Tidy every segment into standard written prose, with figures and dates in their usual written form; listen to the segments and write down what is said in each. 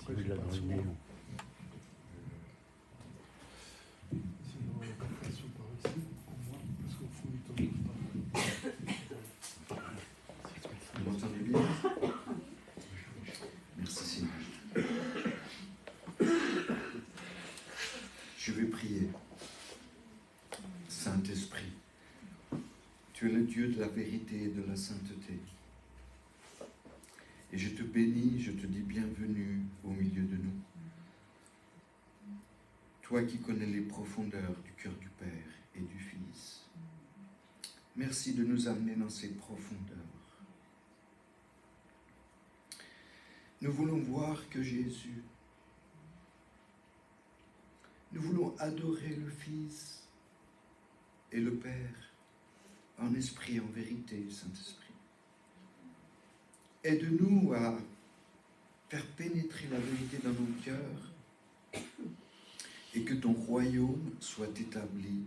après, j'ai pas de son. Sinon, on n'a pas de son par ici, au moins, parce qu'au fond du temps, vous m'entendez bien? Merci Seigneur. Je vais prier. Saint-Esprit, tu es le Dieu de la vérité et de la sainteté. Et je te bénis, je te dis bienvenue au milieu de nous. Toi qui connais les profondeurs du cœur du Père et du Fils. Merci de nous amener dans ces profondeurs. Nous voulons voir que Jésus. Nous voulons adorer le Fils et le Père en esprit et en vérité, Saint-Esprit. Aide-nous à faire pénétrer la vérité dans nos cœurs et que ton royaume soit établi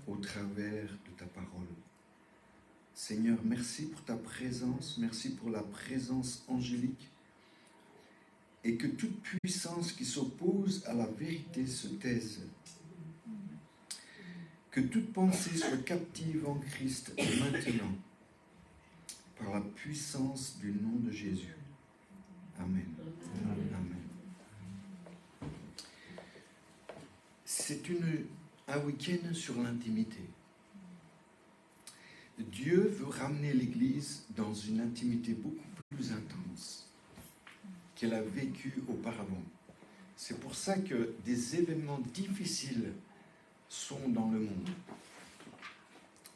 au travers de ta parole. Seigneur, merci pour ta présence, merci pour la présence angélique et que toute puissance qui s'oppose à la vérité se taise. Que toute pensée soit captive en Christ maintenant, par la puissance du nom de Jésus. Amen. Amen. C'est un week-end sur l'intimité. Dieu veut ramener l'Église dans une intimité beaucoup plus intense qu'elle a vécue auparavant. C'est pour ça que des événements difficiles sont dans le monde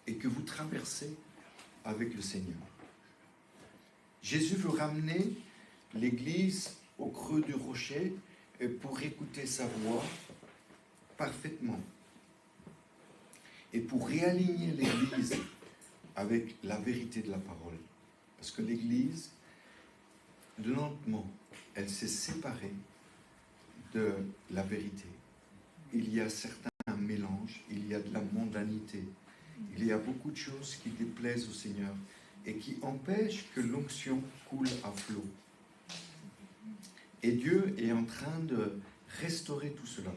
et que vous traversez avec le Seigneur. Jésus veut ramener l'Église au creux du rocher pour écouter sa voix parfaitement et pour réaligner l'Église avec la vérité de la parole. Parce que l'Église, lentement, elle s'est séparée de la vérité. Il y a certains mélanges, il y a de la mondanité, il y a beaucoup de choses qui déplaisent au Seigneur et qui empêchent que l'onction coule à flot. Et Dieu est en train de restaurer tout cela.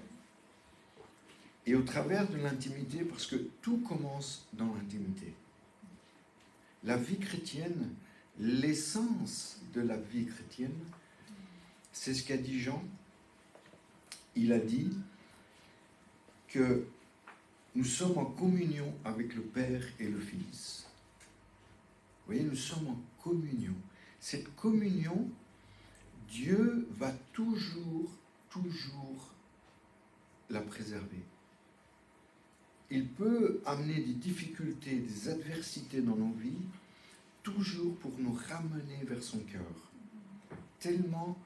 Et au travers de l'intimité, parce que tout commence dans l'intimité. La vie chrétienne, l'essence de la vie chrétienne, c'est ce qu'a dit Jean. Il a dit que nous sommes en communion avec le Père et le Fils. Vous voyez, nous sommes en communion. Cette communion, Dieu va toujours la préserver. Il peut amener des difficultés, des adversités dans nos vies, toujours pour nous ramener vers son cœur. Tellement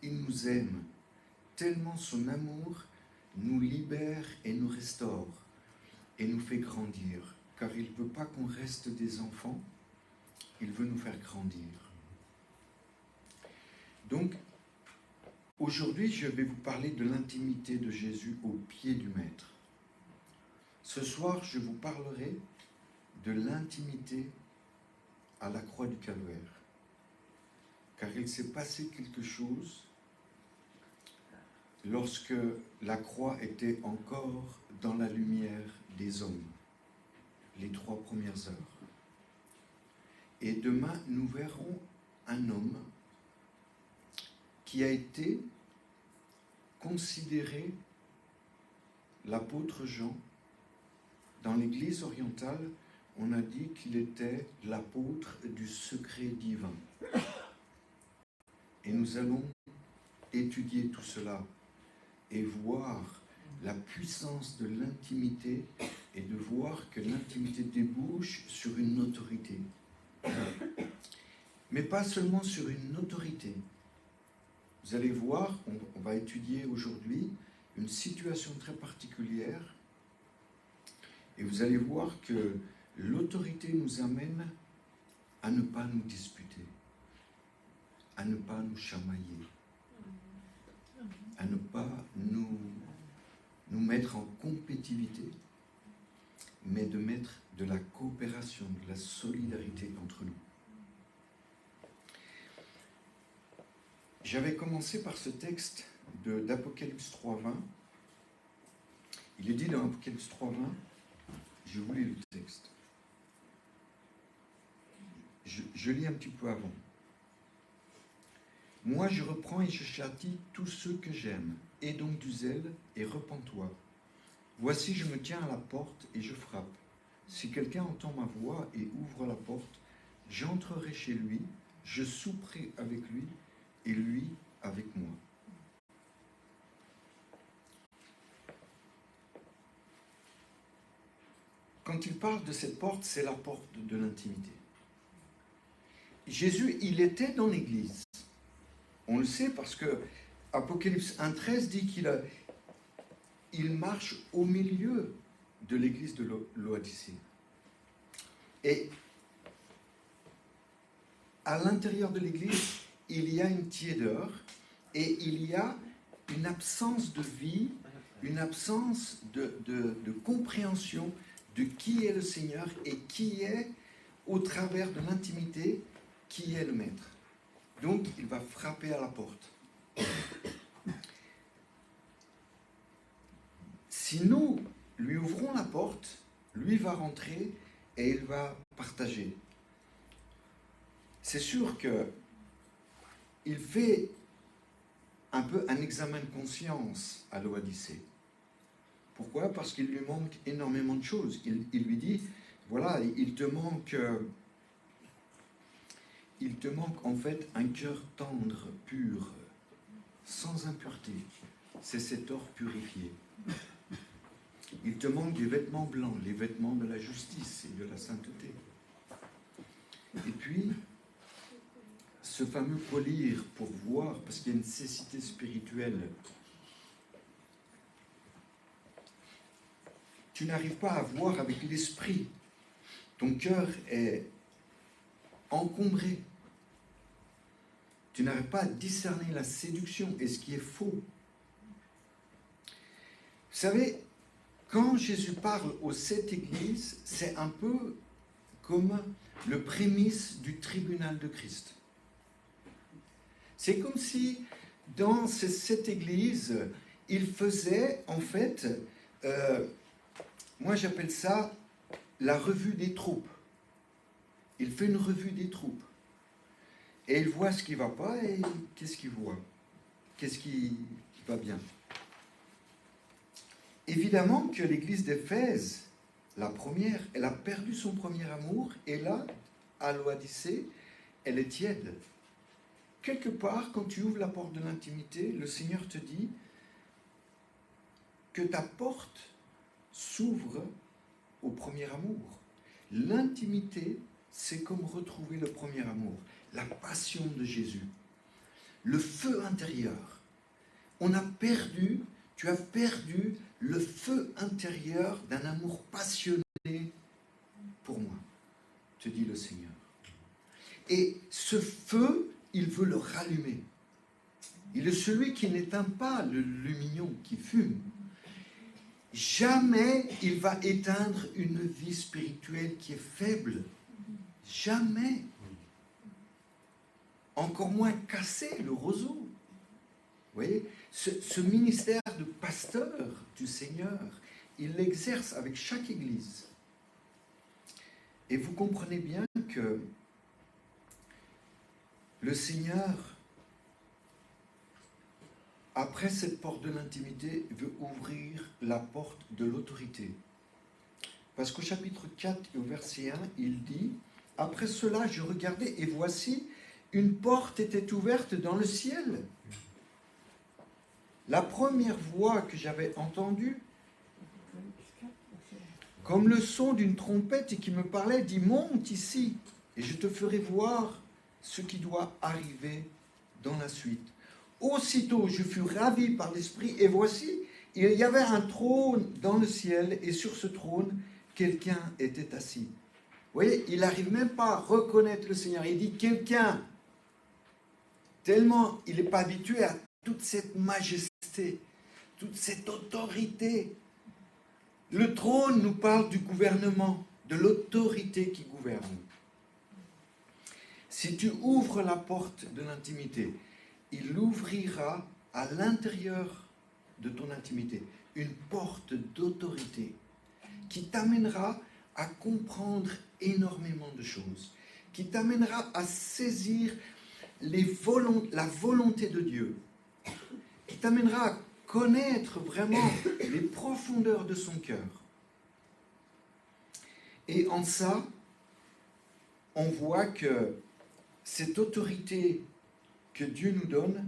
il nous aime, tellement son amour nous libère et nous restaure et nous fait grandir. Car il ne veut pas qu'on reste des enfants, il veut nous faire grandir. Donc, aujourd'hui, je vais vous parler de l'intimité de Jésus au pied du Maître. Ce soir, je vous parlerai de l'intimité à la croix du Calvaire. Car il s'est passé quelque chose lorsque la croix était encore dans la lumière des hommes, les 3 premières heures. Et demain, nous verrons un homme qui a été considéré l'apôtre Jean. Dans l'Église orientale, on a dit qu'il était l'apôtre du secret divin. Et nous allons étudier tout cela et voir la puissance de l'intimité et de voir que l'intimité débouche sur une autorité. Mais pas seulement sur une autorité. Vous allez voir, on va étudier aujourd'hui une situation très particulière et vous allez voir que l'autorité nous amène à ne pas nous disputer, à ne pas nous chamailler, à ne pas nous mettre en compétitivité, mais de mettre de la coopération, de la solidarité entre nous. j'avais commencé par ce texte d'Apocalypse 3.20. Il est dit dans Apocalypse 3.20, je vous lis le texte. Je lis un petit peu avant. Moi, je reprends et je châtie tous ceux que j'aime. Aie donc du zèle et repens-toi. Voici, je me tiens à la porte et je frappe. Si quelqu'un entend ma voix et ouvre la porte, j'entrerai chez lui, je souperai avec lui et lui avec moi. Quand il parle de cette porte, c'est la porte de l'intimité. Jésus, il était dans l'église. On le sait parce que Apocalypse 1.13 dit qu'il marche au milieu de l'église de Laodicée. Et à l'intérieur de l'église, il y a une tiédeur et il y a une absence de vie, une absence de compréhension de qui est le Seigneur et qui est, au travers de l'intimité, qui est le Maître. Donc, il va frapper à la porte. Si nous lui ouvrons la porte, lui va rentrer et il va partager. C'est sûr qu'il fait un peu un examen de conscience à Laodicée. Pourquoi? Parce qu'il lui manque énormément de choses. Il lui dit, voilà, il te manque en fait un cœur tendre, pur, sans impureté. C'est cet or purifié. Il te manque des vêtements blancs, les vêtements de la justice et de la sainteté. Et puis, ce fameux polir pour voir, parce qu'il y a une cécité spirituelle. Tu n'arrives pas à voir avec l'esprit. Ton cœur est encombré. Tu n'arrives pas à discerner la séduction et ce qui est faux. Vous savez, quand Jésus parle aux 7 églises, c'est un peu comme le prémisse du tribunal de Christ. C'est comme si, dans ces 7 églises, il faisait, en fait, moi j'appelle ça la revue des troupes. Il fait une revue des troupes. Et il voit ce qui ne va pas et qu'est-ce qu'il voit? Qu'est-ce qui va bien? Évidemment que l'église d'Éphèse, la première, elle a perdu son premier amour et là, à Laodicée, elle est tiède. Quelque part, quand tu ouvres la porte de l'intimité, le Seigneur te dit que ta porte s'ouvre au premier amour. L'intimité, c'est comme retrouver le premier amour, la passion de Jésus, le feu intérieur. On a perdu, tu as perdu le feu intérieur d'un amour passionné pour moi, te dit le Seigneur. Et ce feu, il veut le rallumer. Il est celui qui n'éteint pas le lumignon qui fume. Jamais il va éteindre une vie spirituelle qui est faible. Jamais. Encore moins casser le roseau. Vous voyez, ce ministère de pasteur du Seigneur, il l'exerce avec chaque église. Et vous comprenez bien que le Seigneur, après cette porte de l'intimité, veut ouvrir la porte de l'autorité. Parce qu'au chapitre 4 et au verset 1, il dit « Après cela, je regardais et voici, une porte était ouverte dans le ciel. » La première voix que j'avais entendue, comme le son d'une trompette et qui me parlait, dit « Monte ici et je te ferai voir ce qui doit arriver dans la suite. » Aussitôt, je fus ravi par l'Esprit, et voici, il y avait un trône dans le ciel, et sur ce trône, quelqu'un était assis. Vous voyez, il n'arrive même pas à reconnaître le Seigneur. Il dit quelqu'un, tellement il n'est pas habitué à toute cette majesté, toute cette autorité. Le trône nous parle du gouvernement, de l'autorité qui gouverne. Si tu ouvres la porte de l'intimité, il ouvrira à l'intérieur de ton intimité une porte d'autorité qui t'amènera à comprendre énormément de choses, qui t'amènera à saisir la volonté de Dieu, qui t'amènera à connaître vraiment les profondeurs de son cœur. Et en ça, on voit que cette autorité que Dieu nous donne,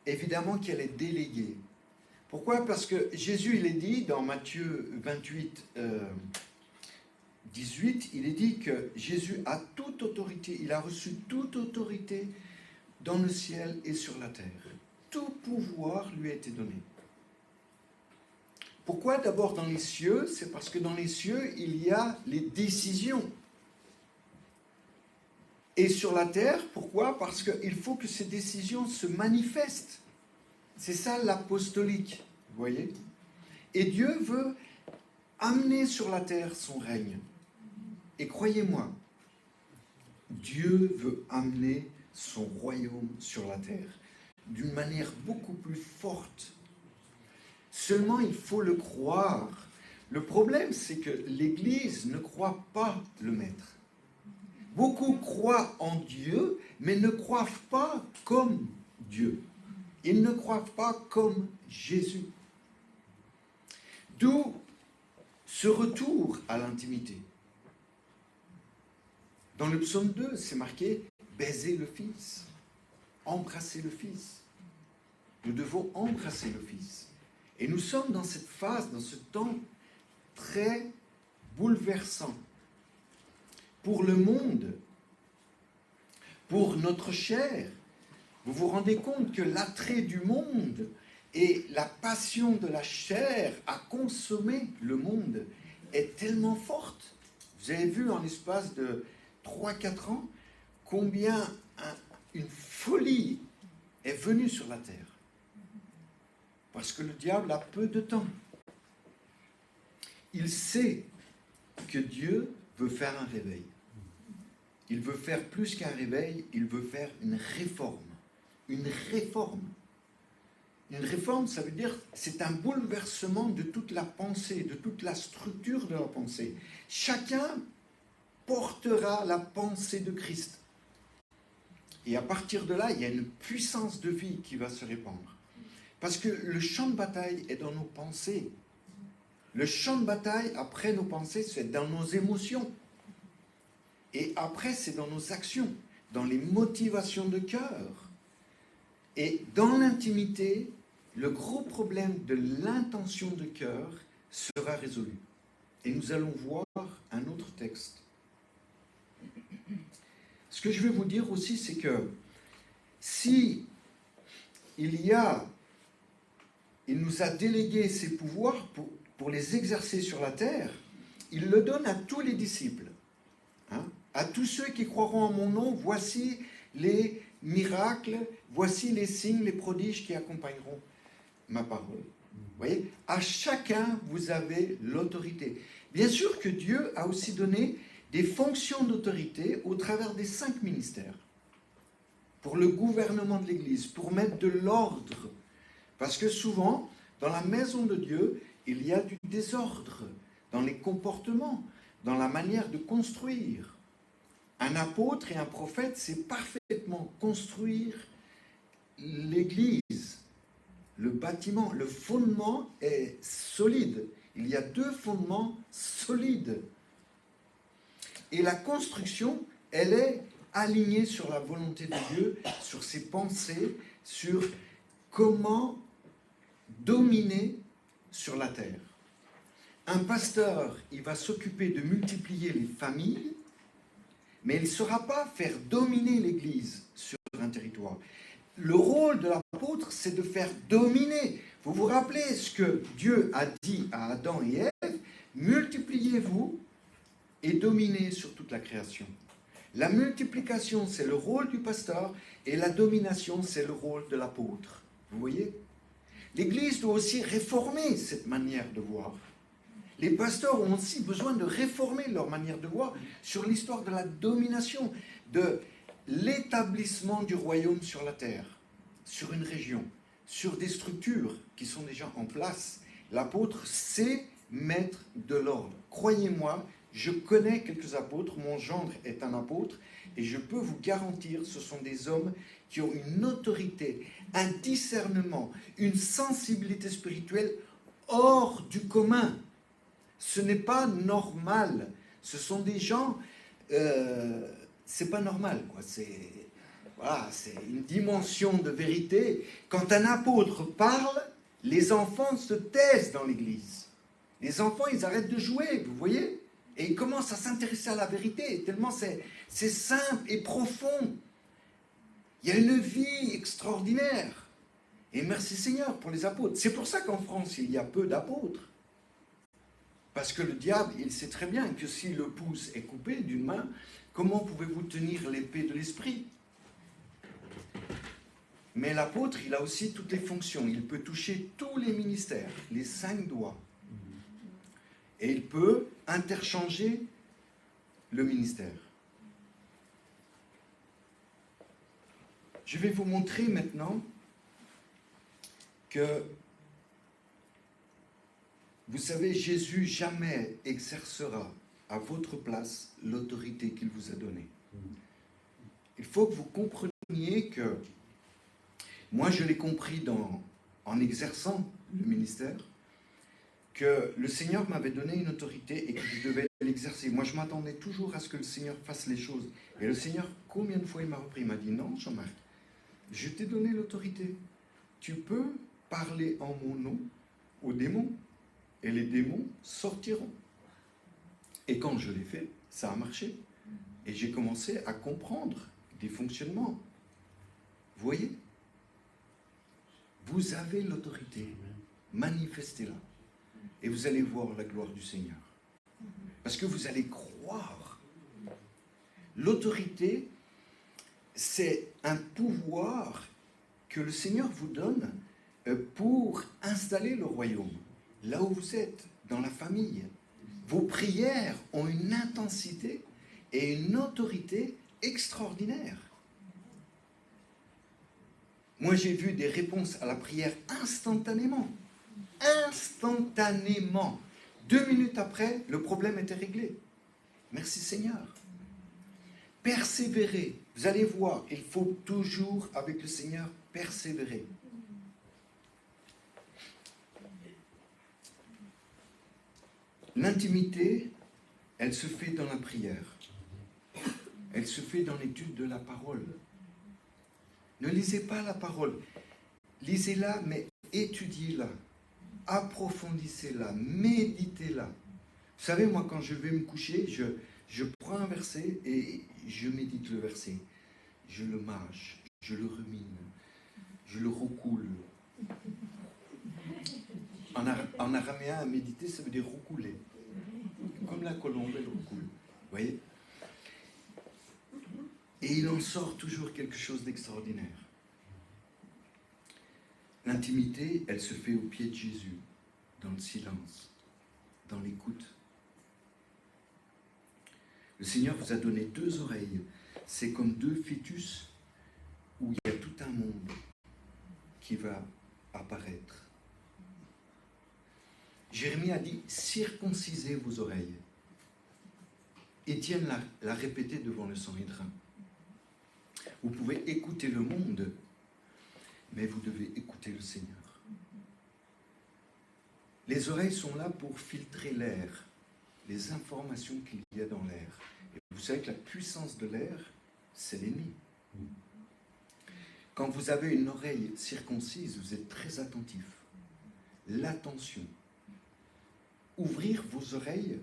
évidemment qu'elle est déléguée. Pourquoi? Parce que Jésus, il est dit dans Matthieu 28, 18, il est dit que Jésus a toute autorité, il a reçu toute autorité dans le ciel et sur la terre. Tout pouvoir lui a été donné. Pourquoi d'abord dans les cieux? C'est parce que dans les cieux, il y a les décisions. Et sur la terre, pourquoi? Parce qu'il faut que ces décisions se manifestent. C'est ça l'apostolique, vous voyez? Et Dieu veut amener sur la terre son règne. Et croyez-moi, Dieu veut amener son royaume sur la terre d'une manière beaucoup plus forte. Seulement, il faut le croire. Le problème, c'est que l'Église ne croit pas le Maître. Beaucoup croient en Dieu, mais ne croient pas comme Dieu. Ils ne croient pas comme Jésus. D'où ce retour à l'intimité. Dans le psaume 2, c'est marqué « baiser le Fils », « embrasser le Fils ». Nous devons embrasser le Fils. Et nous sommes dans cette phase, dans ce temps très bouleversant. Pour le monde, pour notre chair, vous vous rendez compte que l'attrait du monde et la passion de la chair à consommer le monde est tellement forte. Vous avez vu en l'espace de 3-4 ans combien une folie est venue sur la terre. Parce que le diable a peu de temps. Il sait que Dieu veut faire un réveil. Il veut faire plus qu'un réveil, il veut faire une réforme. Une réforme. Une réforme, ça veut dire, c'est un bouleversement de toute la pensée, de toute la structure de la pensée. Chacun portera la pensée de Christ. Et à partir de là, il y a une puissance de vie qui va se répandre. Parce que le champ de bataille est dans nos pensées. Le champ de bataille, après nos pensées, c'est dans nos émotions. Et après, c'est dans nos actions, dans les motivations de cœur. Et dans l'intimité, le gros problème de l'intention de cœur sera résolu. Et nous allons voir un autre texte. Ce que je vais vous dire aussi, c'est que si il nous a délégué ses pouvoirs pour les exercer sur la terre, il le donne à tous les disciples. À tous ceux qui croiront en mon nom, voici les miracles, voici les signes, les prodiges qui accompagneront ma parole. Vous voyez, à chacun, vous avez l'autorité. Bien sûr que Dieu a aussi donné des fonctions d'autorité au travers des 5 ministères. Pour le gouvernement de l'Église, pour mettre de l'ordre. Parce que souvent, dans la maison de Dieu, il y a du désordre dans les comportements, dans la manière de construire. Un apôtre et un prophète, c'est parfaitement construire l'Église, le bâtiment. Le fondement est solide. Il y a 2 fondements solides. Et la construction, elle est alignée sur la volonté de Dieu, sur ses pensées, sur comment dominer sur la terre. Un pasteur, il va s'occuper de multiplier les familles, mais il ne saura pas faire dominer l'Église sur un territoire. Le rôle de l'apôtre, c'est de faire dominer. Vous vous rappelez ce que Dieu a dit à Adam et Ève, multipliez-vous et dominez sur toute la création. La multiplication, c'est le rôle du pasteur, et la domination, c'est le rôle de l'apôtre. Vous voyez? L'Église doit aussi réformer cette manière de voir. Les pasteurs ont aussi besoin de réformer leur manière de voir sur l'histoire de la domination, de l'établissement du royaume sur la terre. sur une région, sur des structures qui sont déjà en place. L'apôtre sait mettre de l'ordre. Croyez-moi, je connais quelques apôtres, mon gendre est un apôtre, et je peux vous garantir, ce sont des hommes qui ont une autorité, un discernement, une sensibilité spirituelle hors du commun. Ce n'est pas normal. Ce sont des gens, c'est pas normal, quoi. Voilà, c'est une dimension de vérité. Quand un apôtre parle, les enfants se taisent dans l'église. Les enfants, ils arrêtent de jouer, vous voyez? Et ils commencent à s'intéresser à la vérité, tellement c'est simple et profond. Il y a une vie extraordinaire. Et merci Seigneur pour les apôtres. C'est pour ça qu'en France, il y a peu d'apôtres. Parce que le diable, il sait très bien que si le pouce est coupé d'une main, comment pouvez-vous tenir l'épée de l'esprit? Mais l'apôtre, il a aussi toutes les fonctions. Il peut toucher tous les ministères, les 5 doigts. Et il peut interchanger le ministère. Je vais vous montrer maintenant que, vous savez, Jésus jamais exercera à votre place l'autorité qu'il vous a donnée. Il faut que vous compreniez que, moi je l'ai compris en exerçant le ministère, que le Seigneur m'avait donné une autorité et que je devais l'exercer. Moi, je m'attendais toujours à ce que le Seigneur fasse les choses. Et le Seigneur, combien de fois il m'a repris? Il m'a dit, non, Jean-Marc, je t'ai donné l'autorité. Tu peux parler en mon nom aux démons et les démons sortiront. Et quand je l'ai fait, ça a marché. Et j'ai commencé à comprendre des fonctionnements. Vous voyez? Vous avez l'autorité. Manifestez-la. Et vous allez voir la gloire du Seigneur. Parce que vous allez croire. L'autorité, c'est un pouvoir que le Seigneur vous donne pour installer le royaume. Là où vous êtes, dans la famille. Vos prières ont une intensité et une autorité extraordinaire. Moi, j'ai vu des réponses à la prière instantanément. Instantanément. 2 minutes après, le problème était réglé. Merci Seigneur. Persévérer. Vous allez voir, il faut toujours, avec le Seigneur, persévérer. L'intimité, elle se fait dans la prière. Elle se fait dans l'étude de la parole. Ne lisez pas la parole. Lisez-la, mais étudiez-la. Approfondissez-la, méditez-la. Vous savez, moi, quand je vais me coucher, je prends un verset et je médite le verset. Je le mâche, je le rumine, je le recoule. En araméen, méditer, ça veut dire recouler. Comme la colombe, elle recoule. Vous voyez? Et il en sort toujours quelque chose d'extraordinaire. L'intimité, elle se fait au pied de Jésus, dans le silence, dans l'écoute. Le Seigneur vous a donné 2 oreilles. C'est comme 2 fœtus où il y a tout un monde qui va apparaître. Jérémie a dit, circoncisez vos oreilles. Étienne l'a répété devant le Sanhédrin. Vous pouvez écouter le monde, mais vous devez écouter le Seigneur. Les oreilles sont là pour filtrer l'air, les informations qu'il y a dans l'air. Et vous savez que la puissance de l'air, c'est l'ennemi. Quand vous avez une oreille circoncise, vous êtes très attentif. L'attention. Ouvrir vos oreilles,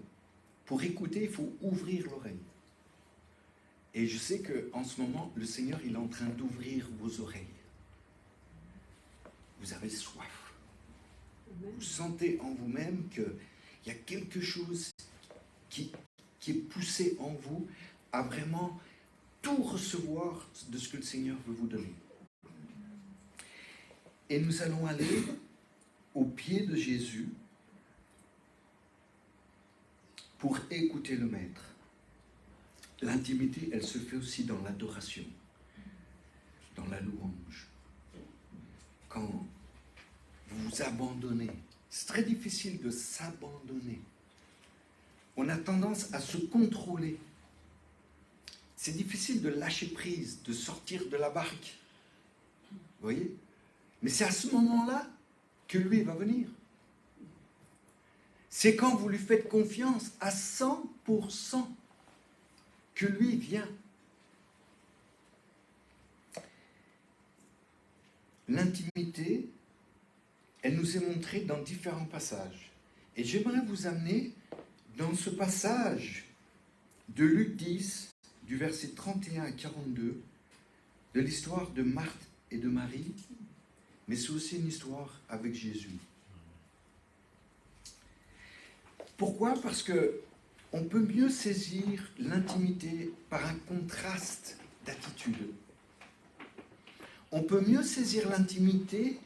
pour écouter, il faut ouvrir l'oreille. Et je sais qu'en ce moment, le Seigneur, il est en train d'ouvrir vos oreilles. Vous avez soif. Vous sentez en vous-même qu'il y a quelque chose qui est poussé en vous à vraiment tout recevoir de ce que le Seigneur veut vous donner. Et nous allons aller au pied de Jésus pour écouter le Maître. L'intimité, elle se fait aussi dans l'adoration, dans la louange. quand vous vous abandonnez. C'est très difficile de s'abandonner. On a tendance à se contrôler. C'est difficile de lâcher prise, de sortir de la barque. Vous voyez? Mais c'est à ce moment-là que lui va venir. C'est quand vous lui faites confiance à 100% que lui vient. L'intimité, elle nous est montrée dans différents passages. Et j'aimerais vous amener dans ce passage de Luc 10, du verset 31 à 42, de l'histoire de Marthe et de Marie, mais c'est aussi une histoire avec Jésus. Pourquoi? Parce que on peut mieux saisir l'intimité par un contraste d'attitude. On peut mieux saisir l'intimité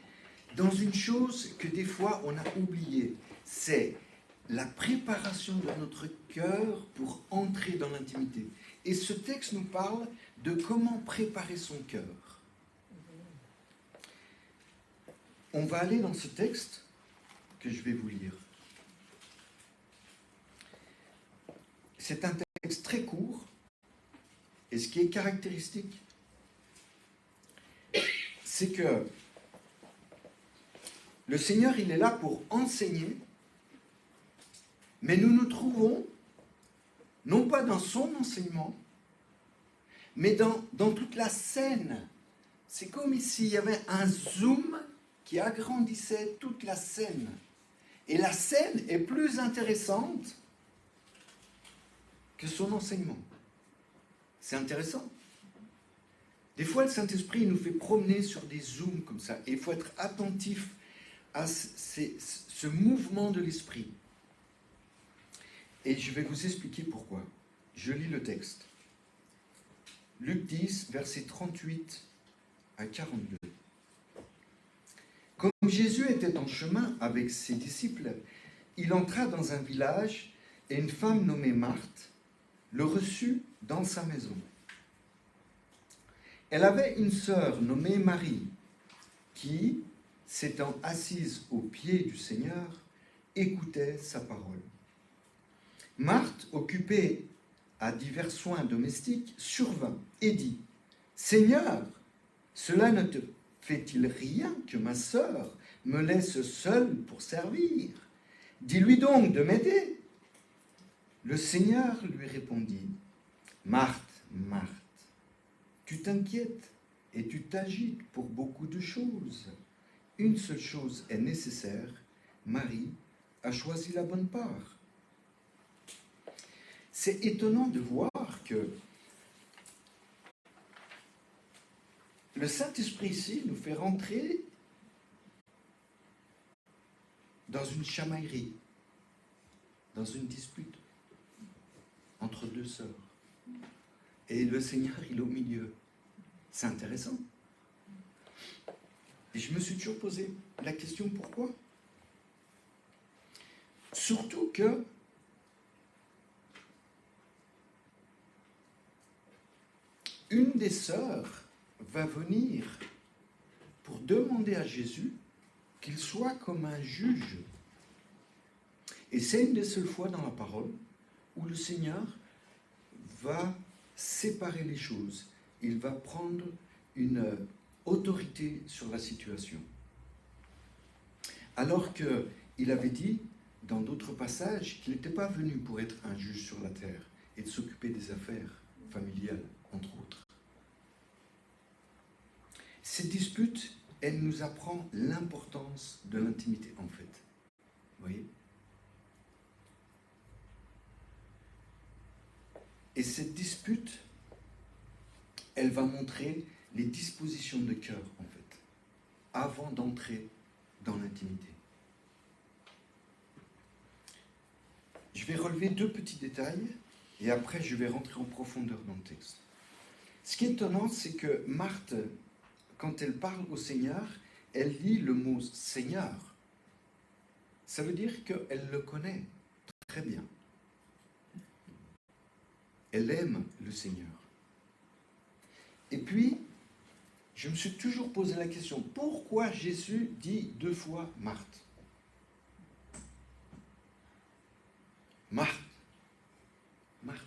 dans une chose que des fois on a oubliée. C'est la préparation de notre cœur pour entrer dans l'intimité. Et ce texte nous parle de comment préparer son cœur. On va aller dans ce texte que je vais vous lire. C'est un texte très court, et ce qui est caractéristique, c'est que le Seigneur, il est là pour enseigner, mais nous nous trouvons, non pas dans son enseignement, mais dans toute la scène. C'est comme s'il y avait un zoom qui agrandissait toute la scène. Et la scène est plus intéressante que son enseignement. C'est intéressant. Des fois, le Saint-Esprit nous fait promener sur des zooms comme ça. Et il faut être attentif à ce mouvement de l'esprit. Et je vais vous expliquer pourquoi. Je lis le texte. Luc 10, versets 38 à 42. Comme Jésus était en chemin avec ses disciples, il entra dans un village et une femme nommée Marthe le reçut dans sa maison. Elle avait une sœur nommée Marie qui, s'étant assise aux pieds du Seigneur, écoutait sa parole. Marthe, occupée à divers soins domestiques, survint et dit : « Seigneur, cela ne te fait-il rien que ma sœur me laisse seule pour servir ? Dis-lui donc de m'aider. » Le Seigneur lui répondit : « Marthe, Marthe, tu t'inquiètes et tu t'agites pour beaucoup de choses. Une seule chose est nécessaire. Marie a choisi la bonne part. » C'est étonnant de voir que le Saint-Esprit ici nous fait rentrer dans une chamaillerie, dans une dispute entre deux sœurs. Et le Seigneur, il est au milieu. C'est intéressant. Et je me suis toujours posé la question, pourquoi ? Surtout que une des sœurs va venir pour demander à Jésus qu'il soit comme un juge. Et c'est une des seules fois dans la parole où le Seigneur va séparer les choses. Il va prendre une autorité sur la situation. Alors qu'il avait dit, dans d'autres passages, qu'il n'était pas venu pour être un juge sur la terre et de s'occuper des affaires familiales, entre autres. Cette dispute, elle nous apprend l'importance de l'intimité, en fait. Vous voyez ? Et cette dispute, elle va montrer les dispositions de cœur, en fait, avant d'entrer dans l'intimité. Je vais relever deux petits détails, et après je vais rentrer en profondeur dans le texte. Ce qui est étonnant, c'est que Marthe, quand elle parle au Seigneur, elle lit le mot « Seigneur ». Ça veut dire qu'elle le connaît très bien. Elle aime le Seigneur. Et puis, je me suis toujours posé la question, pourquoi Jésus dit 2 fois Marthe? Marthe. Marthe.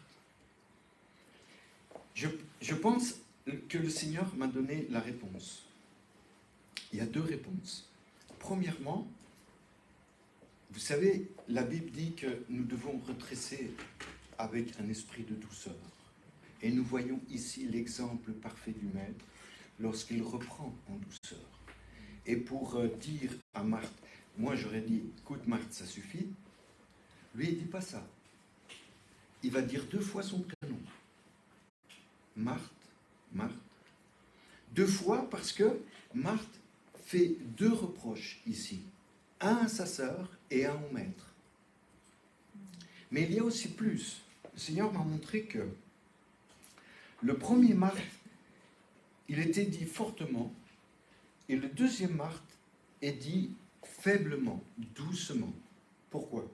Je pense que le Seigneur m'a donné la réponse. Il y a 2 réponses. Premièrement, vous savez, la Bible dit que nous devons redresser avec un esprit de douceur. Et nous voyons ici l'exemple parfait du Maître lorsqu'il reprend en douceur. Et pour dire à Marthe, moi j'aurais dit, écoute Marthe, ça suffit. Lui, il ne dit pas ça. Il va dire 2 fois son prénom. Marthe, Marthe. 2 fois parce que Marthe fait 2 reproches ici. Un à sa sœur et un au Maître. Mais il y a aussi plus. Le Seigneur m'a montré que le premier Marthe, il était dit fortement, et le deuxième Marthe est dit faiblement, doucement. Pourquoi?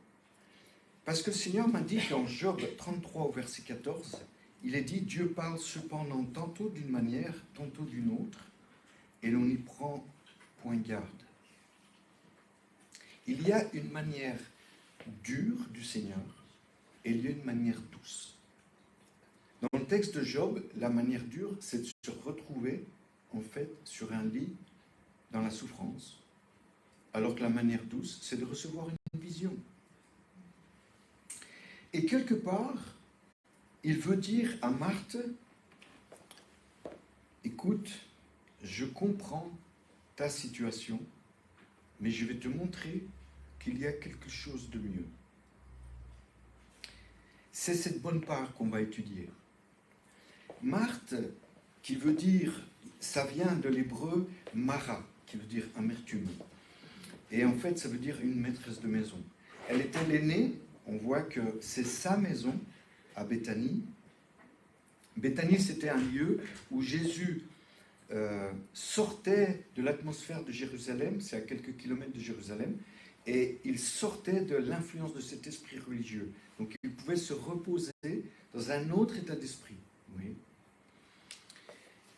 Parce que le Seigneur m'a dit qu'en Job 33 au verset 14, il est dit, Dieu parle cependant tantôt d'une manière, tantôt d'une autre, et l'on n'y prend point garde. Il y a une manière dure du Seigneur, et il y a une manière douce. Dans le texte de Job, la manière dure, c'est de se retrouver, en fait, sur un lit, dans la souffrance, alors que la manière douce, c'est de recevoir une vision. Et quelque part, il veut dire à Marthe, écoute, je comprends ta situation, mais je vais te montrer qu'il y a quelque chose de mieux. C'est cette bonne part qu'on va étudier. Marthe, qui veut dire, ça vient de l'hébreu Mara, qui veut dire amertume. Et en fait, ça veut dire une maîtresse de maison. Elle était l'aînée, on voit que c'est sa maison à Béthanie. Béthanie, c'était un lieu où Jésus sortait de l'atmosphère de Jérusalem, c'est à quelques kilomètres de Jérusalem, et il sortait de l'influence de cet esprit religieux. Donc il pouvait se reposer dans un autre état d'esprit. Oui.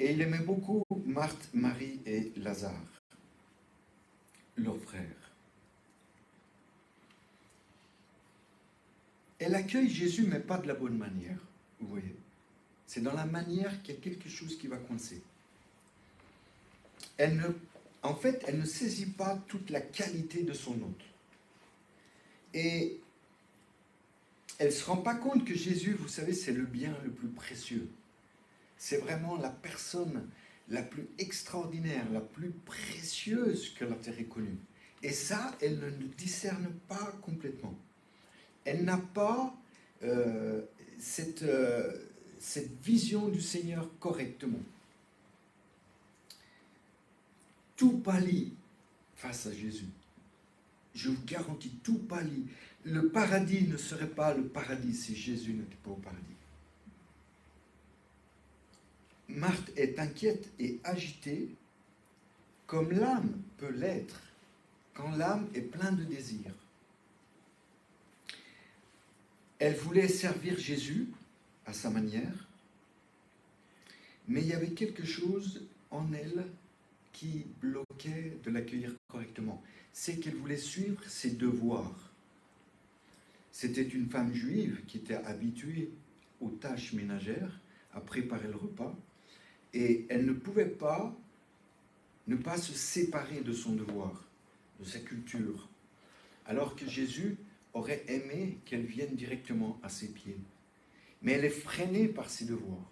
Et il aimait beaucoup Marthe, Marie et Lazare, leurs frères. Elle accueille Jésus, mais pas de la bonne manière, vous voyez. C'est dans la manière qu'il y a quelque chose qui va coincer. En fait, elle ne saisit pas toute la qualité de son hôte. Et elle ne se rend pas compte que Jésus, vous savez, c'est le bien le plus précieux. C'est vraiment la personne la plus extraordinaire, la plus précieuse que la terre ait connue. Et ça, elle ne le discerne pas complètement. Elle n'a pas cette vision du Seigneur correctement. Tout pâlit face à Jésus. Je vous garantis, tout pâlit. Le paradis ne serait pas le paradis si Jésus n'était pas au paradis. Marthe est inquiète et agitée comme l'âme peut l'être quand l'âme est pleine de désirs. Elle voulait servir Jésus à sa manière, mais il y avait quelque chose en elle qui bloquait de l'accueillir correctement. C'est qu'elle voulait suivre ses devoirs. C'était une femme juive qui était habituée aux tâches ménagères, à préparer le repas, et elle ne pouvait pas ne pas se séparer de son devoir, de sa culture, alors que Jésus aurait aimé qu'elle vienne directement à ses pieds. Mais elle est freinée par ses devoirs.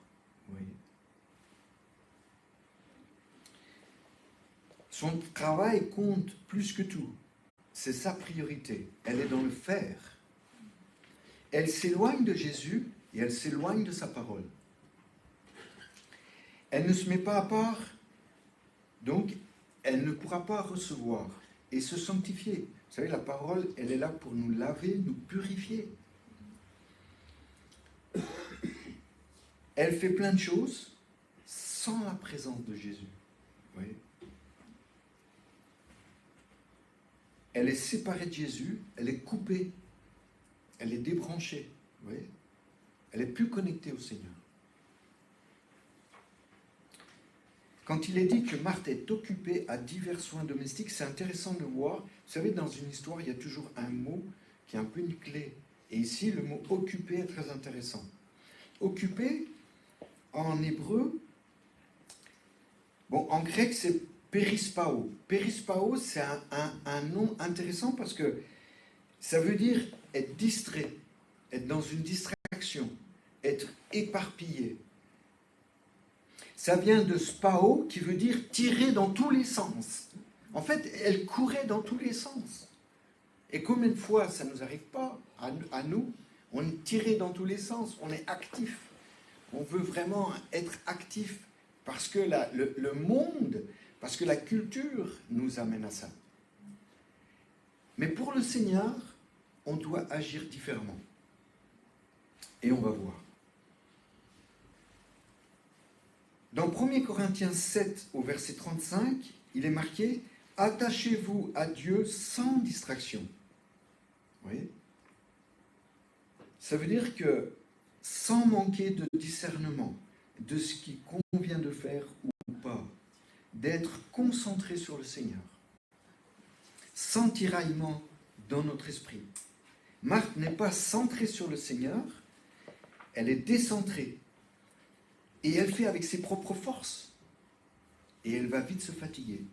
Oui. Son travail compte plus que tout. C'est sa priorité. Elle est dans le faire. Elle s'éloigne de Jésus et elle s'éloigne de sa parole. Elle ne se met pas à part, donc elle ne pourra pas recevoir et se sanctifier. Vous savez, la parole, elle est là pour nous laver, nous purifier. Elle fait plein de choses sans la présence de Jésus. Vous voyez ? Elle est séparée de Jésus, elle est coupée, elle est débranchée. Vous voyez ? Elle est plus connectée au Seigneur. Quand il est dit que Marthe est occupée à divers soins domestiques, c'est intéressant de voir. Vous savez, dans une histoire, il y a toujours un mot qui est un peu une clé. Et ici, le mot occupé est très intéressant. Occupé, en hébreu, en grec, c'est périspao. Périspao, c'est un nom intéressant parce que ça veut dire être distrait, être dans une distraction, être éparpillé. Ça vient de spao, qui veut dire tirer dans tous les sens. En fait, elle courait dans tous les sens. Et combien de fois ça ne nous arrive pas à nous? On est tiré dans tous les sens, on est actif. On veut vraiment être actif parce que le monde, parce que la culture nous amène à ça. Mais pour le Seigneur, on doit agir différemment. Et on va voir. Dans 1 Corinthiens 7, au verset 35, il est marqué « Attachez-vous à Dieu sans distraction ». Vous voyez? Ça veut dire que sans manquer de discernement de ce qui convient de faire ou pas, d'être concentré sur le Seigneur, sans tiraillement dans notre esprit. Marthe n'est pas centrée sur le Seigneur, elle est décentrée. Et elle fait avec ses propres forces. Et elle va vite se fatiguer.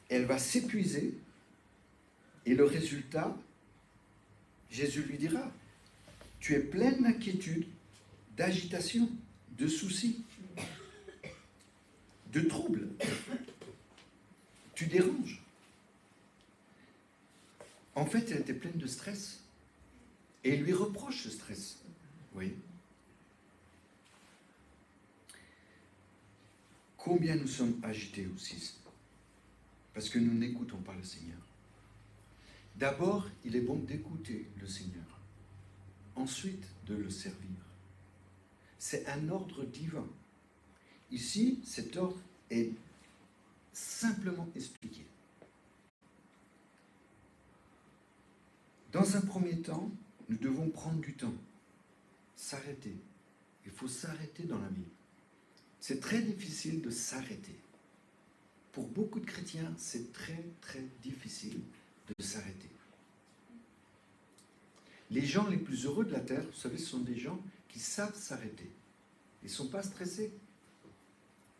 Elle va s'épuiser. Et le résultat, Jésus lui dira, tu es pleine d'inquiétude, d'agitation, de soucis, de troubles. Tu déranges. En fait, elle était pleine de stress. Et il lui reproche ce stress. Oui. Combien nous sommes agités aussi, parce que nous n'écoutons pas le Seigneur. D'abord, il est bon d'écouter le Seigneur, ensuite de le servir. C'est un ordre divin. Ici, cet ordre est simplement expliqué. Dans un premier temps, nous devons prendre du temps, s'arrêter. Il faut s'arrêter dans la vie. C'est très difficile de s'arrêter. Pour beaucoup de chrétiens, c'est très, très difficile de s'arrêter. Les gens les plus heureux de la terre, vous savez, ce sont des gens qui savent s'arrêter. Ils ne sont pas stressés.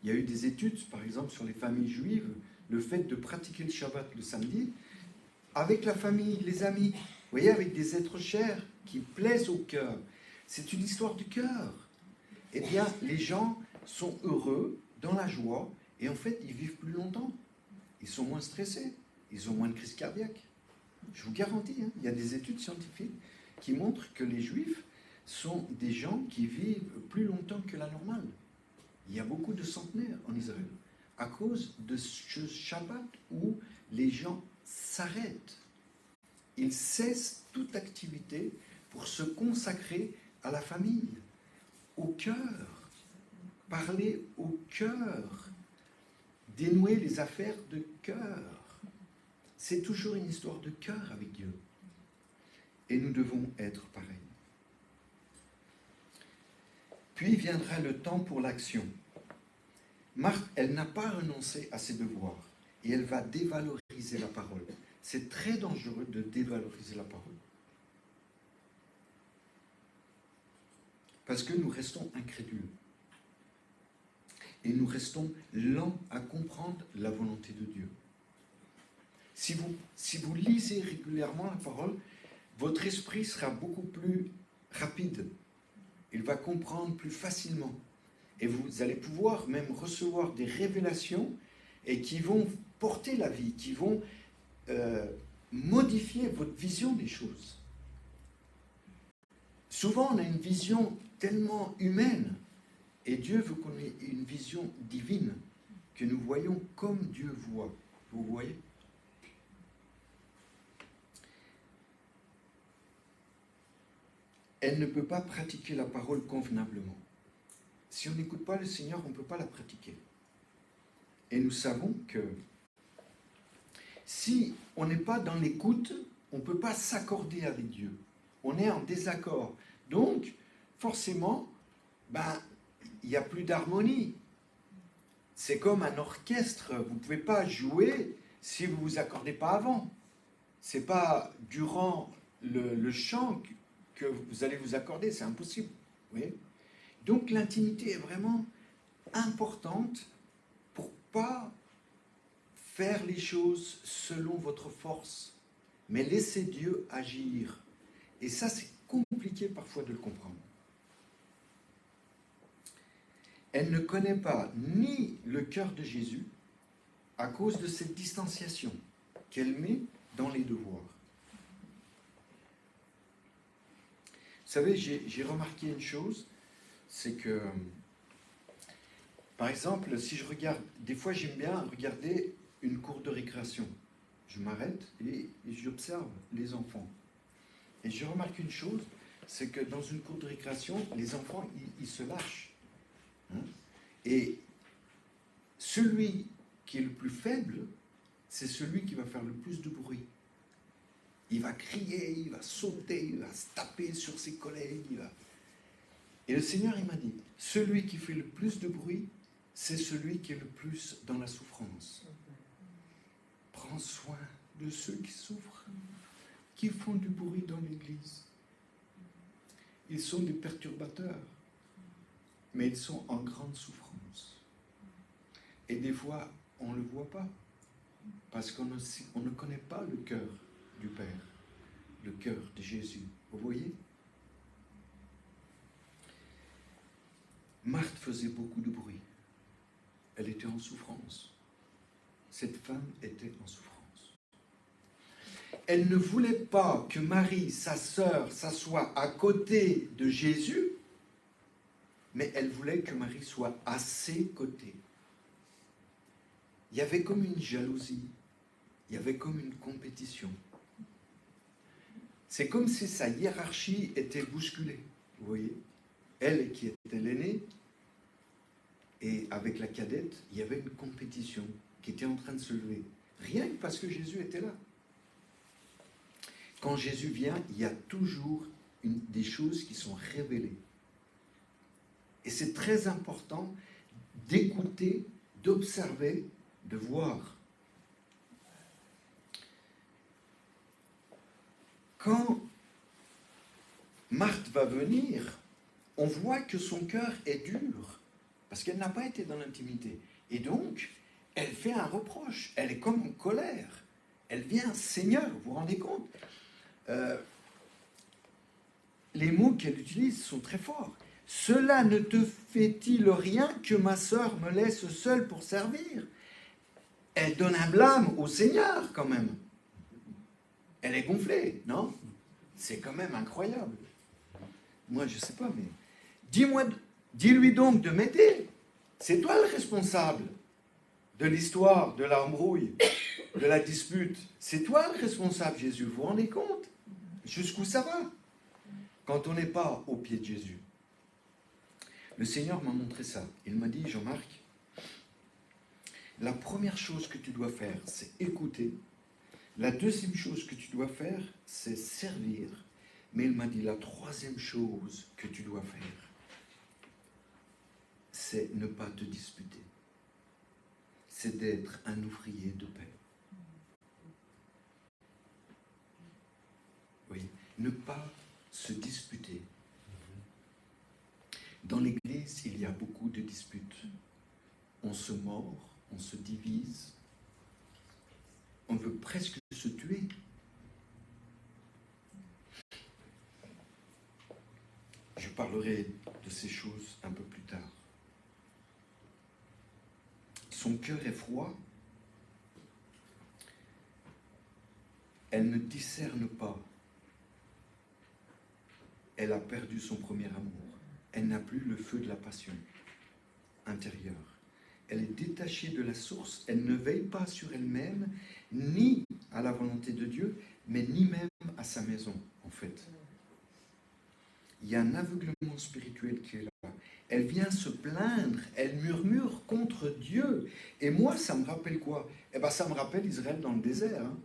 Il y a eu des études, par exemple, sur les familles juives, le fait de pratiquer le Shabbat le samedi, avec la famille, les amis, vous voyez, avec des êtres chers qui plaisent au cœur. C'est une histoire du cœur. Eh bien, les gens sont heureux, dans la joie, et en fait, ils vivent plus longtemps. Ils sont moins stressés, ils ont moins de crise cardiaque. Je vous garantis, il y a des études scientifiques qui montrent que les Juifs sont des gens qui vivent plus longtemps que la normale. Il y a beaucoup de centenaires en Israël, à cause de ce Shabbat où les gens s'arrêtent. Ils cessent toute activité pour se consacrer à la famille, au cœur. Parler au cœur, dénouer les affaires de cœur. C'est toujours une histoire de cœur avec Dieu. Et nous devons être pareils. Puis viendra le temps pour l'action. Marthe, elle n'a pas renoncé à ses devoirs et elle va dévaloriser la parole. C'est très dangereux de dévaloriser la parole. Parce que nous restons incrédules. Et nous restons lents à comprendre la volonté de Dieu. Si vous lisez régulièrement la parole, votre esprit sera beaucoup plus rapide. Il va comprendre plus facilement. Et vous allez pouvoir même recevoir des révélations et qui vont porter la vie, qui vont modifier votre vision des choses. Souvent, on a une vision tellement humaine. Et Dieu veut qu'on ait une vision divine, que nous voyons comme Dieu voit. Vous voyez? Elle ne peut pas pratiquer la parole convenablement. Si on n'écoute pas le Seigneur, on ne peut pas la pratiquer. Et nous savons que si on n'est pas dans l'écoute, on ne peut pas s'accorder avec Dieu. On est en désaccord. Donc, forcément, il n'y a plus d'harmonie. C'est comme un orchestre. Vous ne pouvez pas jouer si vous ne vous accordez pas avant. Ce n'est pas durant le chant que vous allez vous accorder, c'est impossible. Vous voyez? Donc l'intimité est vraiment importante pour ne pas faire les choses selon votre force, mais laisser Dieu agir. Et ça, c'est compliqué parfois de le comprendre. Elle ne connaît pas ni le cœur de Jésus à cause de cette distanciation qu'elle met dans les devoirs. Vous savez, j'ai remarqué une chose, c'est que, par exemple, si je regarde, des fois j'aime bien regarder une cour de récréation. Je m'arrête et j'observe les enfants. Et je remarque une chose, c'est que dans une cour de récréation, les enfants, ils se lâchent. Hein? Et celui qui est le plus faible, c'est celui qui va faire le plus de bruit. Il va crier, il va sauter, il va se taper sur ses collègues. Et le Seigneur, il m'a dit, celui qui fait le plus de bruit, c'est celui qui est le plus dans la souffrance. Prends soin de ceux qui souffrent, qui font du bruit dans l'église. Ils sont des perturbateurs, mais ils sont en grande souffrance. Et des fois, on ne le voit pas, parce qu'on ne connaît pas le cœur du Père, le cœur de Jésus. Vous voyez? Marthe faisait beaucoup de bruit. Elle était en souffrance. Cette femme était en souffrance. Elle ne voulait pas que Marie, sa sœur, s'assoie à côté de Jésus, mais elle voulait que Marie soit à ses côtés. Il y avait comme une jalousie, il y avait comme une compétition. C'est comme si sa hiérarchie était bousculée, vous voyez. Elle qui était l'aînée, et avec la cadette, il y avait une compétition qui était en train de se lever. Rien que parce que Jésus était là. Quand Jésus vient, il y a toujours des choses qui sont révélées. Et c'est très important d'écouter, d'observer, de voir. Quand Marthe va venir, on voit que son cœur est dur, parce qu'elle n'a pas été dans l'intimité. Et donc, elle fait un reproche, elle est comme en colère. Elle vient, Seigneur, vous vous rendez compte? Les mots qu'elle utilise sont très forts. Cela ne te fait-il rien que ma sœur me laisse seule pour servir? Elle donne un blâme au Seigneur quand même. Elle est gonflée, non? C'est quand même incroyable. Moi, je ne sais pas, mais dis-lui donc de m'aider. C'est toi le responsable de l'histoire, de l'embrouille, de la dispute. C'est toi le responsable, Jésus. Vous vous rendez compte? Jusqu'où ça va quand on n'est pas au pied de Jésus? Le Seigneur m'a montré ça. Il m'a dit, Jean-Marc, la première chose que tu dois faire, c'est écouter. La deuxième chose que tu dois faire, c'est servir. Mais il m'a dit, la troisième chose que tu dois faire, c'est ne pas te disputer. C'est d'être un ouvrier de paix. Oui, ne pas se disputer. Dans l'Église, il y a beaucoup de disputes. On se mord, on se divise, on veut presque se tuer. Je parlerai de ces choses un peu plus tard. Son cœur est froid. Elle ne discerne pas. Elle a perdu son premier amour. Elle n'a plus le feu de la passion intérieure. Elle est détachée de la source. Elle ne veille pas sur elle-même, ni à la volonté de Dieu, mais ni même à sa maison, en fait. Il y a un aveuglement spirituel qui est là. Elle vient se plaindre, elle murmure contre Dieu. Et moi, ça me rappelle quoi? Eh bien, ça me rappelle Israël dans le désert. Hein.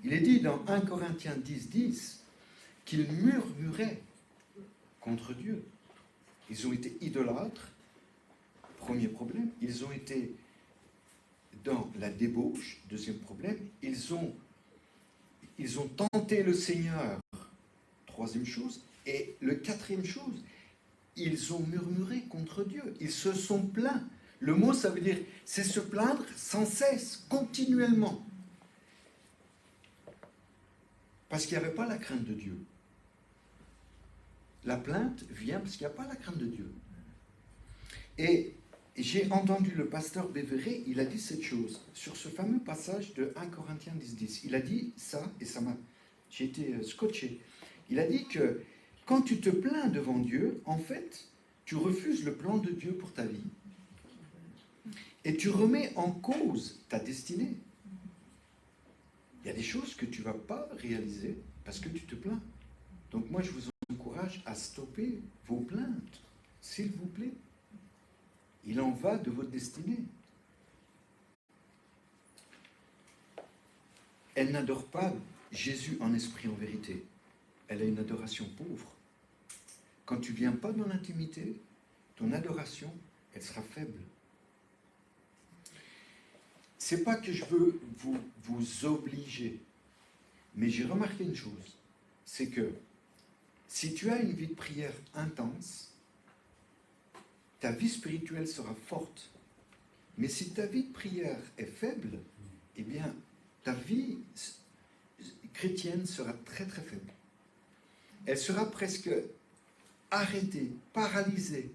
Il est dit dans 1 Corinthiens 10 qu'ils murmuraient contre Dieu. Ils ont été idolâtres, premier problème. Ils ont été dans la débauche, deuxième problème, ils ont tenté le Seigneur, troisième chose, et le quatrième chose, ils ont murmuré contre Dieu, ils se sont plaints. Le mot, ça veut dire, c'est se plaindre sans cesse, continuellement. Parce qu'il n'y avait pas la crainte de Dieu. La plainte vient parce qu'il n'y a pas la crainte de Dieu. Et j'ai entendu le pasteur Béveré, il a dit cette chose, sur ce fameux passage de 1 Corinthiens 10. Il a dit ça, et j'ai été scotché. Il a dit que quand tu te plains devant Dieu, en fait, tu refuses le plan de Dieu pour ta vie. Et tu remets en cause ta destinée. Il y a des choses que tu ne vas pas réaliser parce que tu te plains. Donc moi, je vous encourage à stopper vos plaintes, s'il vous plaît. Il en va de votre destinée. Elle n'adore pas Jésus en esprit, en vérité. Elle a une adoration pauvre. Quand tu ne viens pas dans l'intimité, ton adoration, elle sera faible. C'est pas que je veux vous obliger, mais j'ai remarqué une chose, c'est que si tu as une vie de prière intense, ta vie spirituelle sera forte. Mais si ta vie de prière est faible, eh bien, ta vie chrétienne sera très très faible. Elle sera presque arrêtée, paralysée.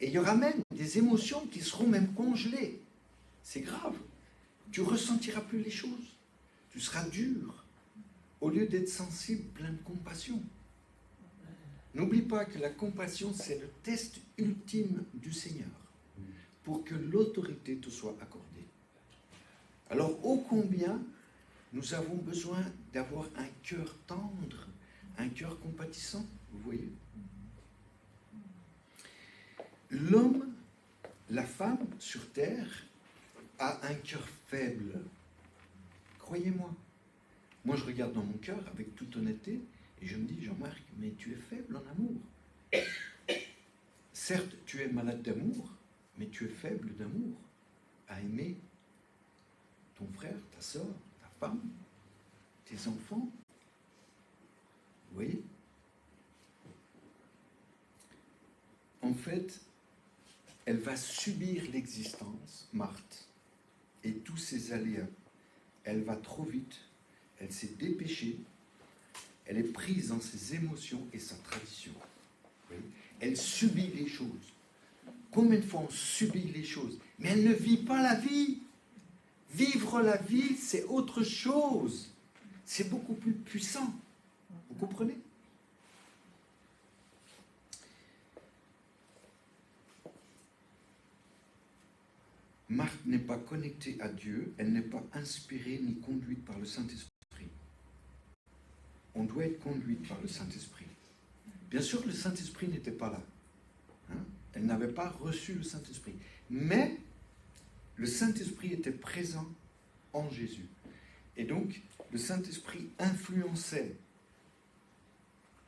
Et il y aura même des émotions qui seront même congelées. C'est grave. Tu ne ressentiras plus les choses. Tu seras dur. Au lieu d'être sensible, plein de compassion. N'oublie pas que la compassion, c'est le test ultime du Seigneur pour que l'autorité te soit accordée. Alors, ô combien nous avons besoin d'avoir un cœur tendre, un cœur compatissant, vous voyez? L'homme, la femme sur terre a un cœur faible. Croyez-moi. Moi, je regarde dans mon cœur avec toute honnêteté et je me dis, Jean-Marc, mais tu es faible en amour. Certes, tu es malade d'amour, mais tu es faible d'amour à aimer ton frère, ta soeur, ta femme, tes enfants. Vous voyez? En fait, elle va subir l'existence, Marthe, et tous ses aléas. Elle va trop vite, elle s'est dépêchée, elle est prise dans ses émotions et sa tradition. Elle subit les choses. Combien de fois on subit les choses? Mais elle ne vit pas la vie. Vivre la vie, c'est autre chose. C'est beaucoup plus puissant. Vous comprenez? Marthe n'est pas connectée à Dieu, elle n'est pas inspirée ni conduite par le Saint-Esprit. On doit être conduite par le Saint-Esprit. Bien sûr, le Saint-Esprit n'était pas là. Elle n'avait pas reçu le Saint-Esprit. Mais le Saint-Esprit était présent en Jésus. Et donc, le Saint-Esprit influençait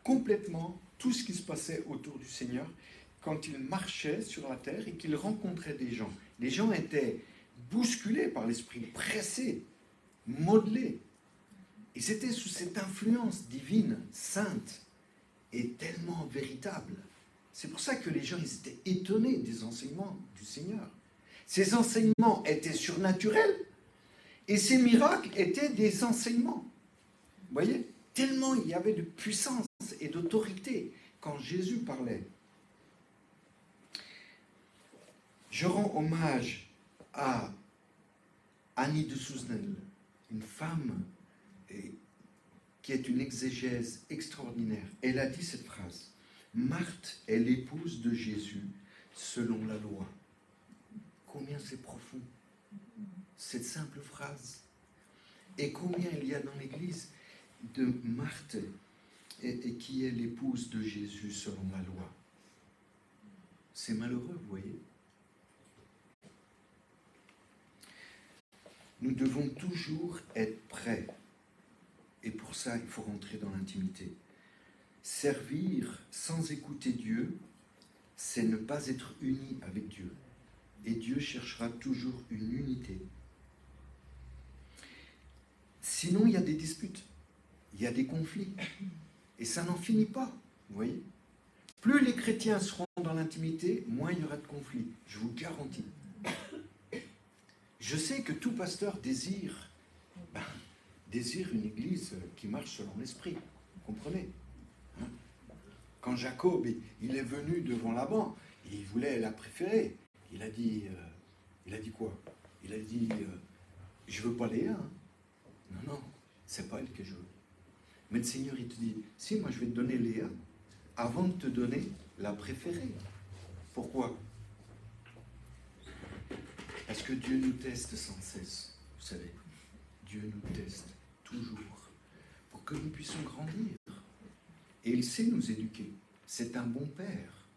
complètement tout ce qui se passait autour du Seigneur quand il marchait sur la terre et qu'il rencontrait des gens. Les gens étaient bousculés par l'Esprit, pressés, modelés. Et c'était sous cette influence divine, sainte, et tellement véritable. C'est pour ça que les gens ils étaient étonnés des enseignements du Seigneur. Ces enseignements étaient surnaturels et ces miracles étaient des enseignements. Vous voyez? Tellement il y avait de puissance et d'autorité quand Jésus parlait. Je rends hommage à Annie de Souzenel, une femme qui est une exégèse extraordinaire. Elle a dit cette phrase: Marthe est l'épouse de Jésus selon la loi. Combien c'est profond, cette simple phrase. Et combien il y a dans l'Église de Marthe et qui est l'épouse de Jésus selon la loi. C'est malheureux, vous voyez. Nous devons toujours être prêts. Et pour ça, il faut rentrer dans l'intimité. Servir sans écouter Dieu, c'est ne pas être uni avec Dieu. Et Dieu cherchera toujours une unité. Sinon, il y a des disputes, il y a des conflits. Et ça n'en finit pas, vous voyez. Plus les chrétiens seront dans l'intimité, moins il y aura de conflits, je vous garantis. Je sais que tout pasteur désire une église qui marche selon l'esprit, vous comprenez, hein? Quand Jacob, il est venu devant Laban, il voulait la préférer. Il a dit quoi? Il a dit, je veux pas Léa. Hein. Non, c'est pas elle que je veux. Mais le Seigneur, il te dit, si, moi je vais te donner Léa, avant de te donner la préférée. Pourquoi? Parce que Dieu nous teste sans cesse, vous savez. Dieu nous teste toujours pour que nous puissions grandir. Et il sait nous éduquer. C'est un bon père.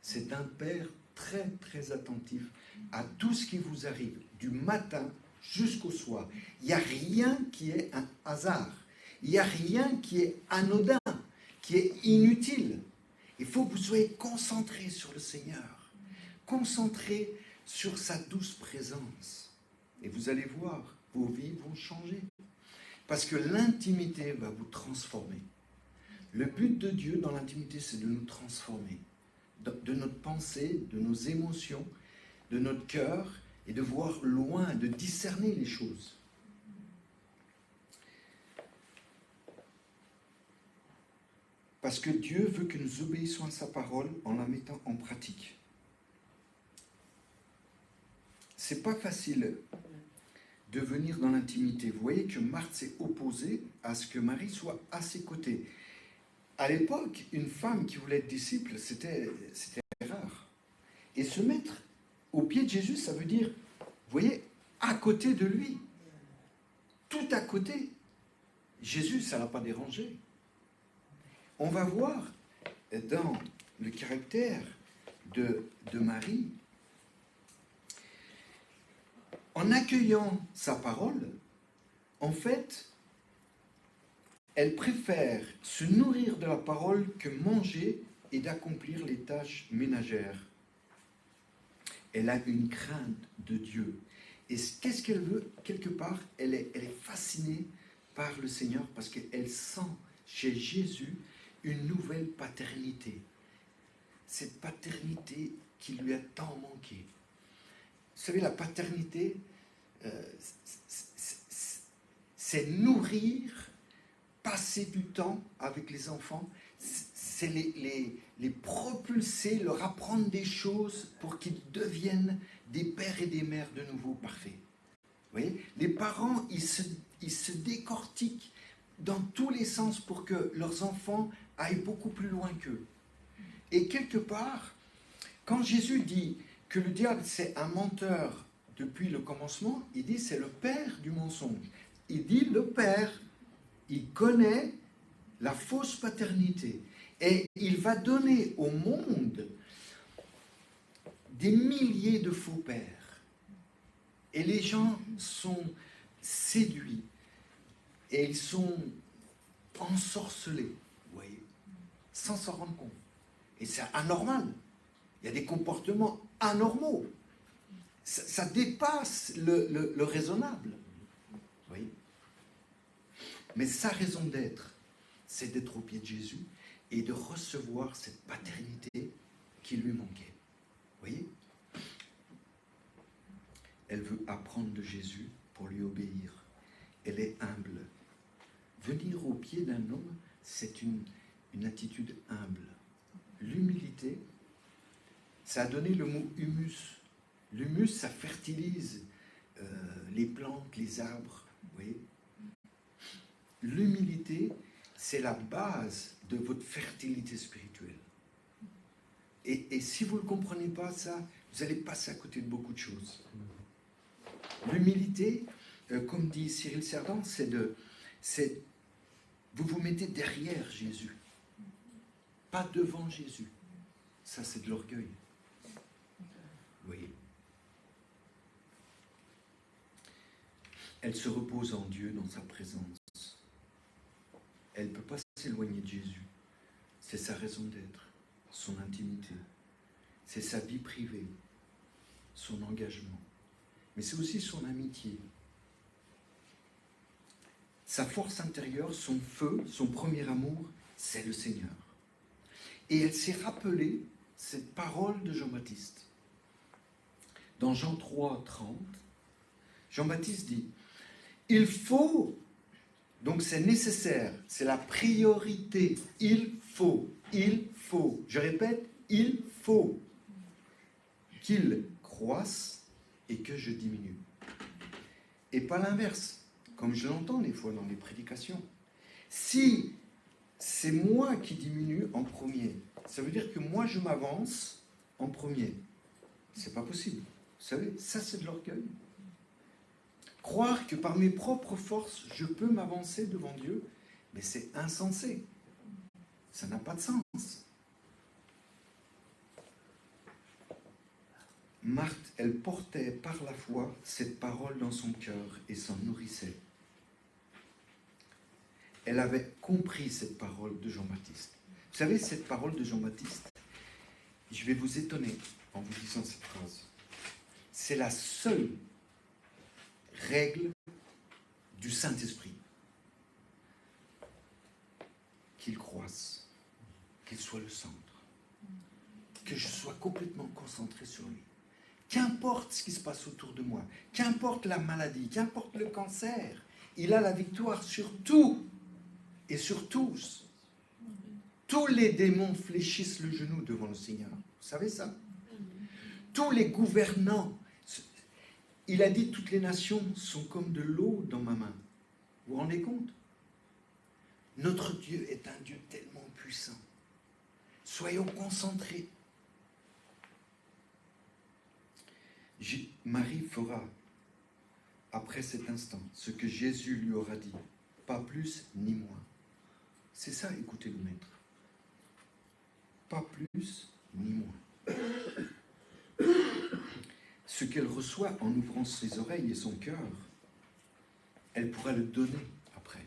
C'est un père très, très attentif à tout ce qui vous arrive, du matin jusqu'au soir. Il n'y a rien qui est un hasard. Il n'y a rien qui est anodin, qui est inutile. Il faut que vous soyez concentrés sur le Seigneur, concentrés sur sa douce présence. Et vous allez voir, vos vies vont changer. Parce que l'intimité va vous transformer. Le but de Dieu dans l'intimité, c'est de nous transformer. De notre pensée, de nos émotions, de notre cœur, et de voir loin, de discerner les choses. Parce que Dieu veut que nous obéissions à sa parole en la mettant en pratique. C'est pas facile de venir dans l'intimité. Vous voyez que Marthe s'est opposée à ce que Marie soit à ses côtés. À l'époque, une femme qui voulait être disciple, c'était rare. Et se mettre au pied de Jésus, ça veut dire, vous voyez, à côté de lui. Tout à côté. Jésus, ça ne l'a pas dérangé. On va voir dans le caractère de Marie, en accueillant sa parole, en fait, elle préfère se nourrir de la parole que manger et d'accomplir les tâches ménagères. Elle a une crainte de Dieu. Et qu'est-ce qu'elle veut? Quelque part, elle est fascinée par le Seigneur parce qu'elle sent chez Jésus une nouvelle paternité. Cette paternité qui lui a tant manqué. Vous savez, la paternité, c'est nourrir, passer du temps avec les enfants, c'est les propulser, leur apprendre des choses pour qu'ils deviennent des pères et des mères de nouveau parfaits. Vous voyez, les parents, ils se décortiquent dans tous les sens pour que leurs enfants aillent beaucoup plus loin qu'eux. Et quelque part, quand Jésus dit que le diable c'est un menteur depuis le commencement, il dit c'est le père du mensonge. Il dit le père, il connaît la fausse paternité et il va donner au monde des milliers de faux pères. Et les gens sont séduits et ils sont ensorcelés, vous voyez, sans s'en rendre compte. Et c'est anormal. Il y a des comportements anormaux. Ça dépasse le raisonnable. Vous voyez ? Mais sa raison d'être, c'est d'être au pied de Jésus et de recevoir cette paternité qui lui manquait. Vous voyez ? Elle veut apprendre de Jésus pour lui obéir. Elle est humble. Venir au pied d'un homme, c'est une attitude humble. L'humilité, ça a donné le mot humus. L'humus, ça fertilise les plantes, les arbres. Vous voyez ? L'humilité, c'est la base de votre fertilité spirituelle. Et si vous ne le comprenez pas, ça, vous allez passer à côté de beaucoup de choses. L'humilité, comme dit Cyril Cerdan, c'est vous vous mettez derrière Jésus, pas devant Jésus. Ça, c'est de l'orgueil. Vous voyez ? Elle se repose en Dieu, dans sa présence. Elle ne peut pas s'éloigner de Jésus. C'est sa raison d'être, son intimité. C'est sa vie privée, son engagement. Mais c'est aussi son amitié. sa force intérieure, son feu, son premier amour, c'est le Seigneur. Et elle s'est rappelée cette parole de Jean-Baptiste. Dans Jean 3, 30, Jean-Baptiste dit, il faut, donc c'est nécessaire, c'est la priorité, il faut, je répète, il faut qu'il croisse et que je diminue. Et pas l'inverse, comme je l'entends des fois dans les prédications. Si c'est moi qui diminue en premier, ça veut dire que moi je m'avance en premier. C'est pas possible. Vous savez, ça c'est de l'orgueil. Croire que par mes propres forces, je peux m'avancer devant Dieu, mais c'est insensé. Ça n'a pas de sens. Marthe, elle portait par la foi cette parole dans son cœur et s'en nourrissait. Elle avait compris cette parole de Jean-Baptiste. Vous savez, cette parole de Jean-Baptiste, je vais vous étonner en vous disant cette phrase. C'est la seule règle du Saint-Esprit. Qu'il croisse, qu'il soit le centre, que je sois complètement concentré sur lui. Qu'importe ce qui se passe autour de moi, qu'importe la maladie, qu'importe le cancer, il a la victoire sur tout et sur tous. Tous les démons fléchissent le genou devant le Seigneur. Vous savez ça? Tous les gouvernants, il a dit toutes les nations sont comme de l'eau dans ma main. Vous vous rendez compte? Notre Dieu est un Dieu tellement puissant. Soyons concentrés. Marie fera, après cet instant, ce que Jésus lui aura dit. Pas plus ni moins. C'est ça, écoutez le Maître. Pas plus ni moins. Ce qu'elle reçoit en ouvrant ses oreilles et son cœur, elle pourra le donner après.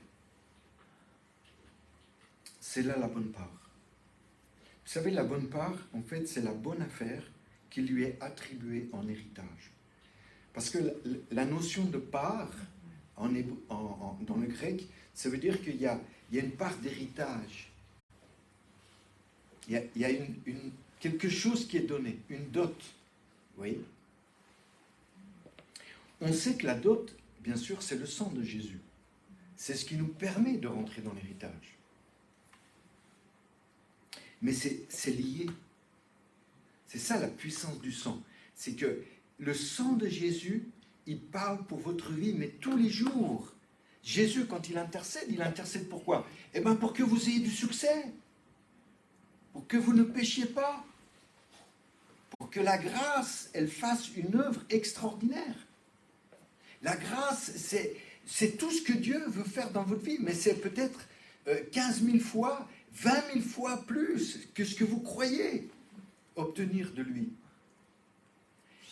C'est là la bonne part. Vous savez, la bonne part, en fait, c'est la bonne affaire qui lui est attribuée en héritage. Parce que la notion de part, dans le grec, ça veut dire qu'il y a une part d'héritage. Il y a quelque chose qui est donné, une dot. Vous voyez? On sait que la dot, bien sûr, c'est le sang de Jésus. C'est ce qui nous permet de rentrer dans l'héritage. Mais c'est lié. C'est ça la puissance du sang. C'est que le sang de Jésus, il parle pour votre vie, mais tous les jours. Jésus, quand il intercède pourquoi? Eh bien, pour que vous ayez du succès. Pour que vous ne péchiez pas. Pour que la grâce, elle fasse une œuvre extraordinaire. La grâce, c'est tout ce que Dieu veut faire dans votre vie, mais c'est peut-être 15 000 fois, 20 000 fois plus que ce que vous croyez obtenir de lui.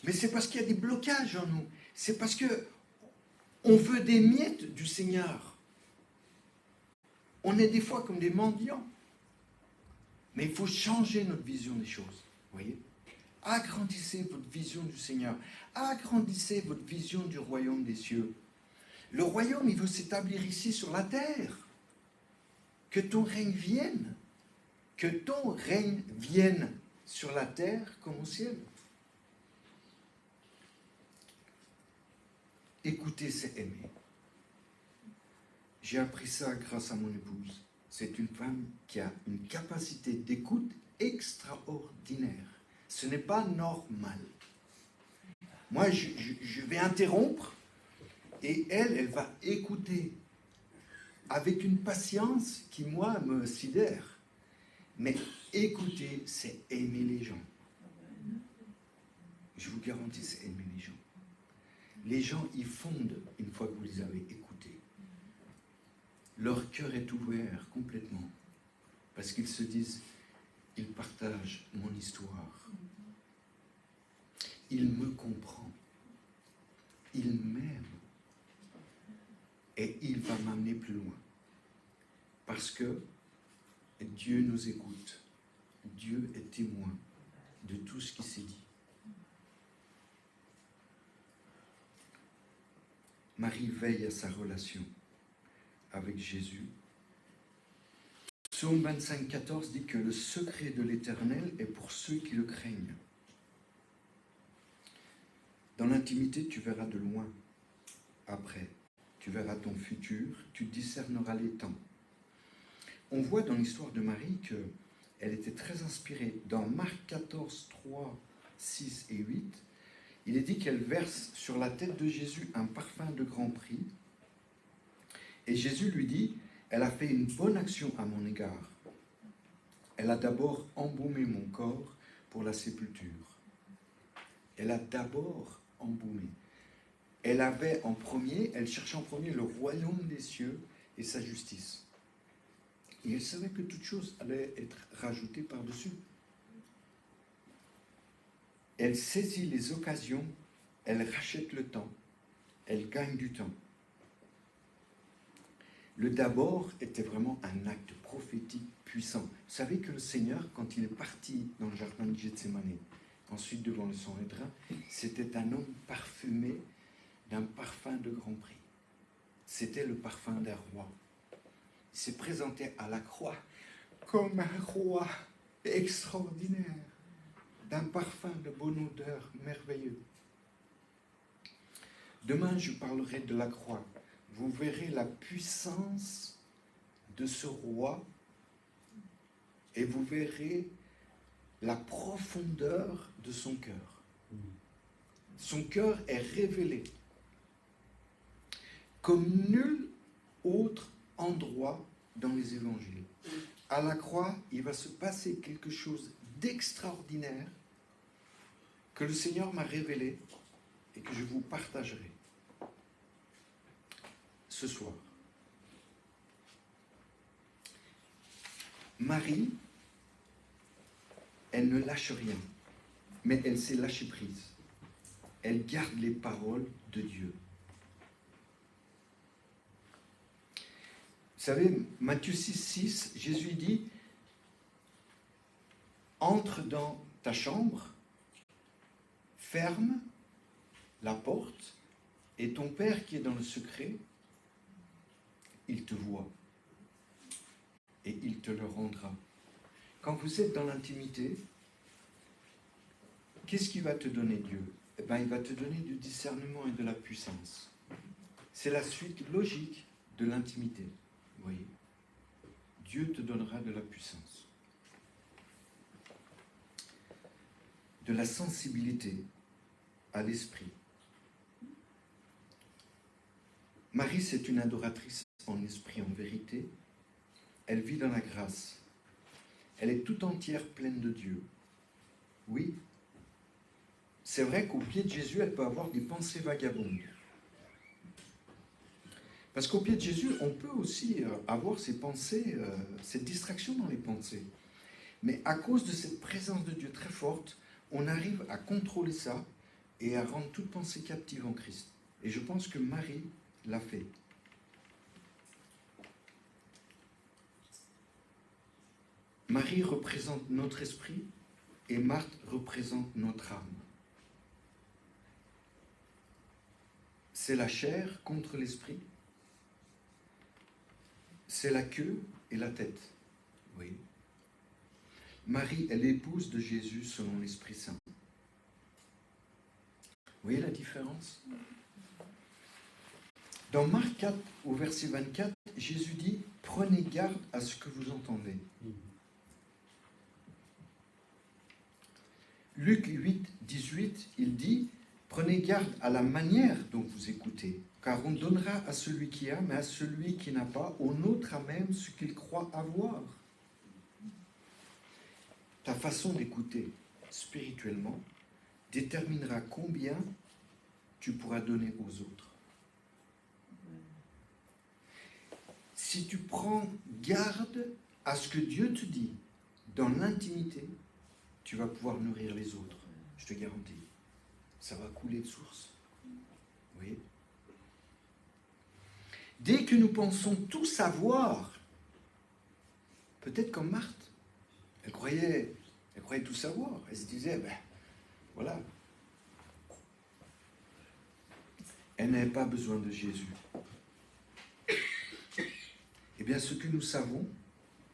Mais c'est parce qu'il y a des blocages en nous. C'est parce que on veut des miettes du Seigneur. On est des fois comme des mendiants. Mais il faut changer notre vision des choses. Vous voyez? Agrandissez votre vision du Seigneur. Agrandissez votre vision du royaume des cieux. Le royaume, il veut s'établir ici sur la terre. Que ton règne vienne. Que ton règne vienne sur la terre comme au ciel. Écouter, c'est aimer. J'ai appris ça grâce à mon épouse. C'est une femme qui a une capacité d'écoute extraordinaire. Ce n'est pas normal. Moi, je vais interrompre et elle va écouter avec une patience qui, moi, me sidère. Mais écouter, c'est aimer les gens. Je vous garantis, c'est aimer les gens. Les gens, ils fondent une fois que vous les avez écoutés. Leur cœur est ouvert complètement. Parce qu'ils se disent, ils partagent mon histoire. Il me comprend. Il m'aime. Et il va m'amener plus loin. Parce que Dieu nous écoute. Dieu est témoin de tout ce qui s'est dit. Marie veille à sa relation avec Jésus. Psaume 25, 14 dit que le secret de l'Éternel est pour ceux qui le craignent. Dans l'intimité, tu verras de loin. Après, tu verras ton futur, tu discerneras les temps. On voit dans l'histoire de Marie qu'elle était très inspirée. Dans Marc 14, 3, 6 et 8, il est dit qu'elle verse sur la tête de Jésus un parfum de grand prix. Et Jésus lui dit, elle a fait une bonne action à mon égard. Elle a d'abord embaumé mon corps pour la sépulture. Elle a d'abord embaumé. Elle cherchait en premier le royaume des cieux et sa justice. Et elle savait que toute chose allait être rajoutée par-dessus. Elle saisit les occasions, elle rachète le temps, elle gagne du temps. Le d'abord était vraiment un acte prophétique puissant. Vous savez que le Seigneur, quand il est parti dans le jardin de Gethsémani, ensuite devant le Sanhédrin, c'était un homme parfumé d'un parfum de grand prix. C'était le parfum d'un roi. Il s'est présenté à la croix comme un roi extraordinaire, d'un parfum de bonne odeur merveilleux. Demain, je parlerai de la croix. Vous verrez la puissance de ce roi et vous verrez la profondeur de son cœur. Son cœur est révélé comme nul autre endroit dans les évangiles. À la croix, il va se passer quelque chose d'extraordinaire que le Seigneur m'a révélé et que je vous partagerai ce soir. Marie, elle ne lâche rien, mais elle sait lâcher prise. Elle garde les paroles de Dieu. Vous savez, Matthieu 6, 6, Jésus dit, entre dans ta chambre, ferme la porte, et ton Père qui est dans le secret, il te voit. Et il te le rendra. Quand vous êtes dans l'intimité, qu'est-ce qui va te donner Dieu? Eh bien, il va te donner du discernement et de la puissance. C'est la suite logique de l'intimité. Vous voyez? Dieu te donnera de la puissance. De la sensibilité à l'esprit. Marie, c'est une adoratrice en esprit, en vérité. Elle vit dans la grâce. Elle est tout entière pleine de Dieu. Oui, c'est vrai qu'au pied de Jésus, elle peut avoir des pensées vagabondes. Parce qu'au pied de Jésus, on peut aussi avoir ces pensées, cette distraction dans les pensées. Mais à cause de cette présence de Dieu très forte, on arrive à contrôler ça et à rendre toute pensée captive en Christ. Et je pense que Marie l'a fait. Marie représente notre esprit et Marthe représente notre âme. C'est la chair contre l'esprit. C'est la queue et la tête. Oui. Marie est l'épouse de Jésus selon l'Esprit Saint. Vous voyez la différence? Dans Marc 4, au verset 24, Jésus dit « Prenez garde à ce que vous entendez ». Luc 8, 18, il dit « Prenez garde à la manière dont vous écoutez, car on donnera à celui qui a, mais à celui qui n'a pas, on ôtera même ce qu'il croit avoir. » Ta façon d'écouter spirituellement déterminera combien tu pourras donner aux autres. Si tu prends garde à ce que Dieu te dit dans l'intimité, tu vas pouvoir nourrir les autres. Je te garantis. Ça va couler de source. Vous voyez? Dès que nous pensons tout savoir, peut-être comme Marthe, elle croyait tout savoir. Elle se disait, ben, voilà. Elle n'avait pas besoin de Jésus. bien ce que nous savons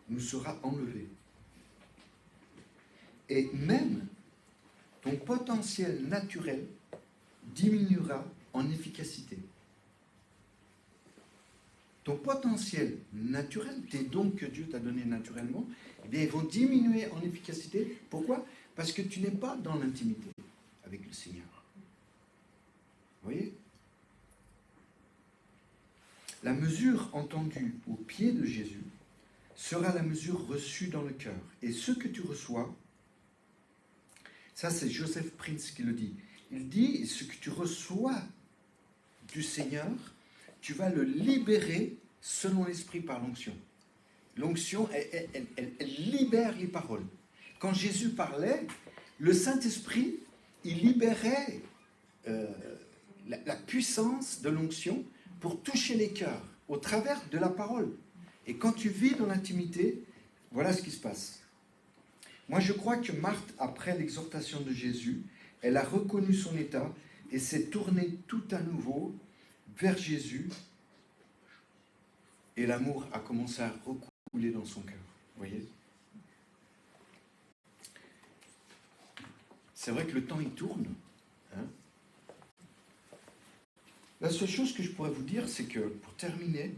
nous sera enlevé. Et même ton potentiel naturel diminuera en efficacité. Ton potentiel naturel, tes dons que Dieu t'a donnés naturellement, eh bien, ils vont diminuer en efficacité. Pourquoi? Parce que tu n'es pas dans l'intimité avec le Seigneur. Vous voyez? La mesure entendue au pied de Jésus sera la mesure reçue dans le cœur. Et ce que tu reçois, ça c'est Joseph Prince qui le dit. Il dit, ce que tu reçois du Seigneur, tu vas le libérer selon l'Esprit par l'onction. L'onction, elle libère les paroles. Quand Jésus parlait, le Saint-Esprit, il libérait la puissance de l'onction pour toucher les cœurs au travers de la parole. Et quand tu vis dans l'intimité, voilà ce qui se passe. Moi, je crois que Marthe, après l'exhortation de Jésus, elle a reconnu son état et s'est tournée tout à nouveau vers Jésus. Et l'amour a commencé à recouler dans son cœur. Vous voyez? C'est vrai que le temps, il tourne. Hein? La seule chose que je pourrais vous dire, c'est que, pour terminer,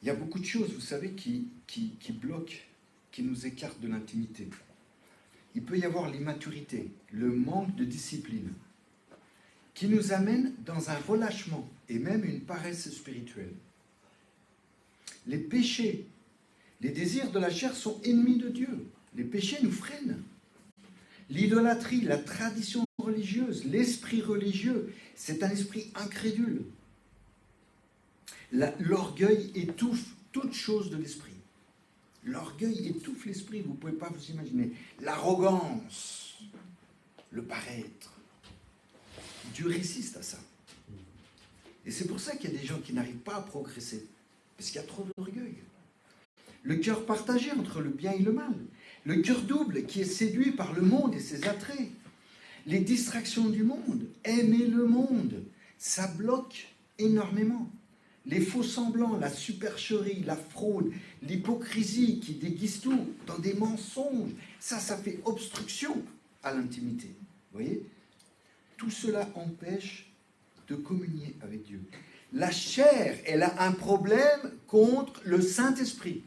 il y a beaucoup de choses, vous savez, qui bloquent, qui nous écartent de l'intimité. Il peut y avoir l'immaturité, le manque de discipline, qui nous amène dans un relâchement et même une paresse spirituelle. Les péchés, les désirs de la chair sont ennemis de Dieu. Les péchés nous freinent. L'idolâtrie, la tradition religieuse, l'esprit religieux, c'est un esprit incrédule. L'orgueil étouffe toute chose de l'esprit. L'orgueil étouffe l'esprit, vous ne pouvez pas vous imaginer. L'arrogance, le paraître. Dieu résiste à ça. Et c'est pour ça qu'il y a des gens qui n'arrivent pas à progresser, parce qu'il y a trop d'orgueil. Le cœur partagé entre le bien et le mal. Le cœur double qui est séduit par le monde et ses attraits. Les distractions du monde, aimer le monde, ça bloque énormément. Les faux semblants, la supercherie, la fraude, l'hypocrisie qui déguise tout dans des mensonges, ça fait obstruction à l'intimité. Vous voyez? Tout cela empêche de communier avec Dieu. La chair, elle a un problème contre le Saint-Esprit.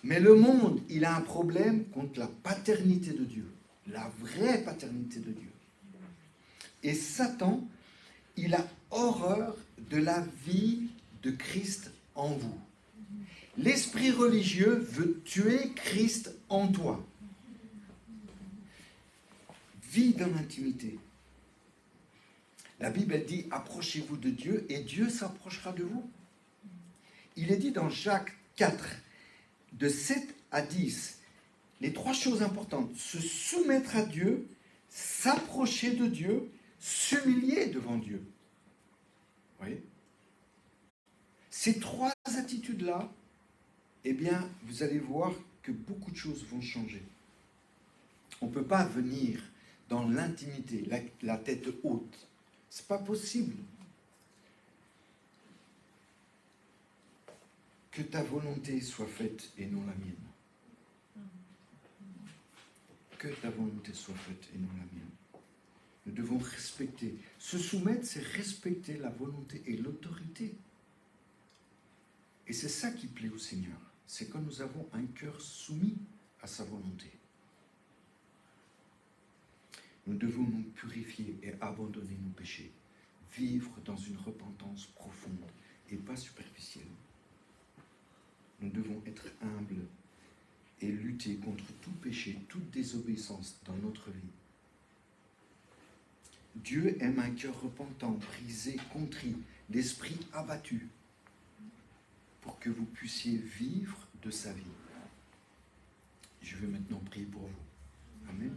Mais le monde, il a un problème contre la paternité de Dieu. La vraie paternité de Dieu. Et Satan, il a horreur de la vie de Christ en vous. L'esprit religieux veut tuer Christ en toi. Vis dans l'intimité. La Bible, elle dit, approchez-vous de Dieu et Dieu s'approchera de vous. Il est dit dans Jacques 4, de 7 à 10, les 3 choses importantes, se soumettre à Dieu, s'approcher de Dieu, s'humilier devant Dieu. Vous voyez? Ces 3 attitudes-là, eh bien, vous allez voir que beaucoup de choses vont changer. On ne peut pas venir dans l'intimité, la tête haute. Ce n'est pas possible. Que ta volonté soit faite et non la mienne. Que ta volonté soit faite et non la mienne. Nous devons respecter. Se soumettre, c'est respecter la volonté et l'autorité. Et c'est ça qui plaît au Seigneur. C'est quand nous avons un cœur soumis à sa volonté. Nous devons nous purifier et abandonner nos péchés. Vivre dans une repentance profonde et pas superficielle. Nous devons être humbles et lutter contre tout péché, toute désobéissance dans notre vie. Dieu aime un cœur repentant, brisé, contrit, l'esprit abattu, pour que vous puissiez vivre de sa vie. Je vais maintenant prier pour vous. Amen.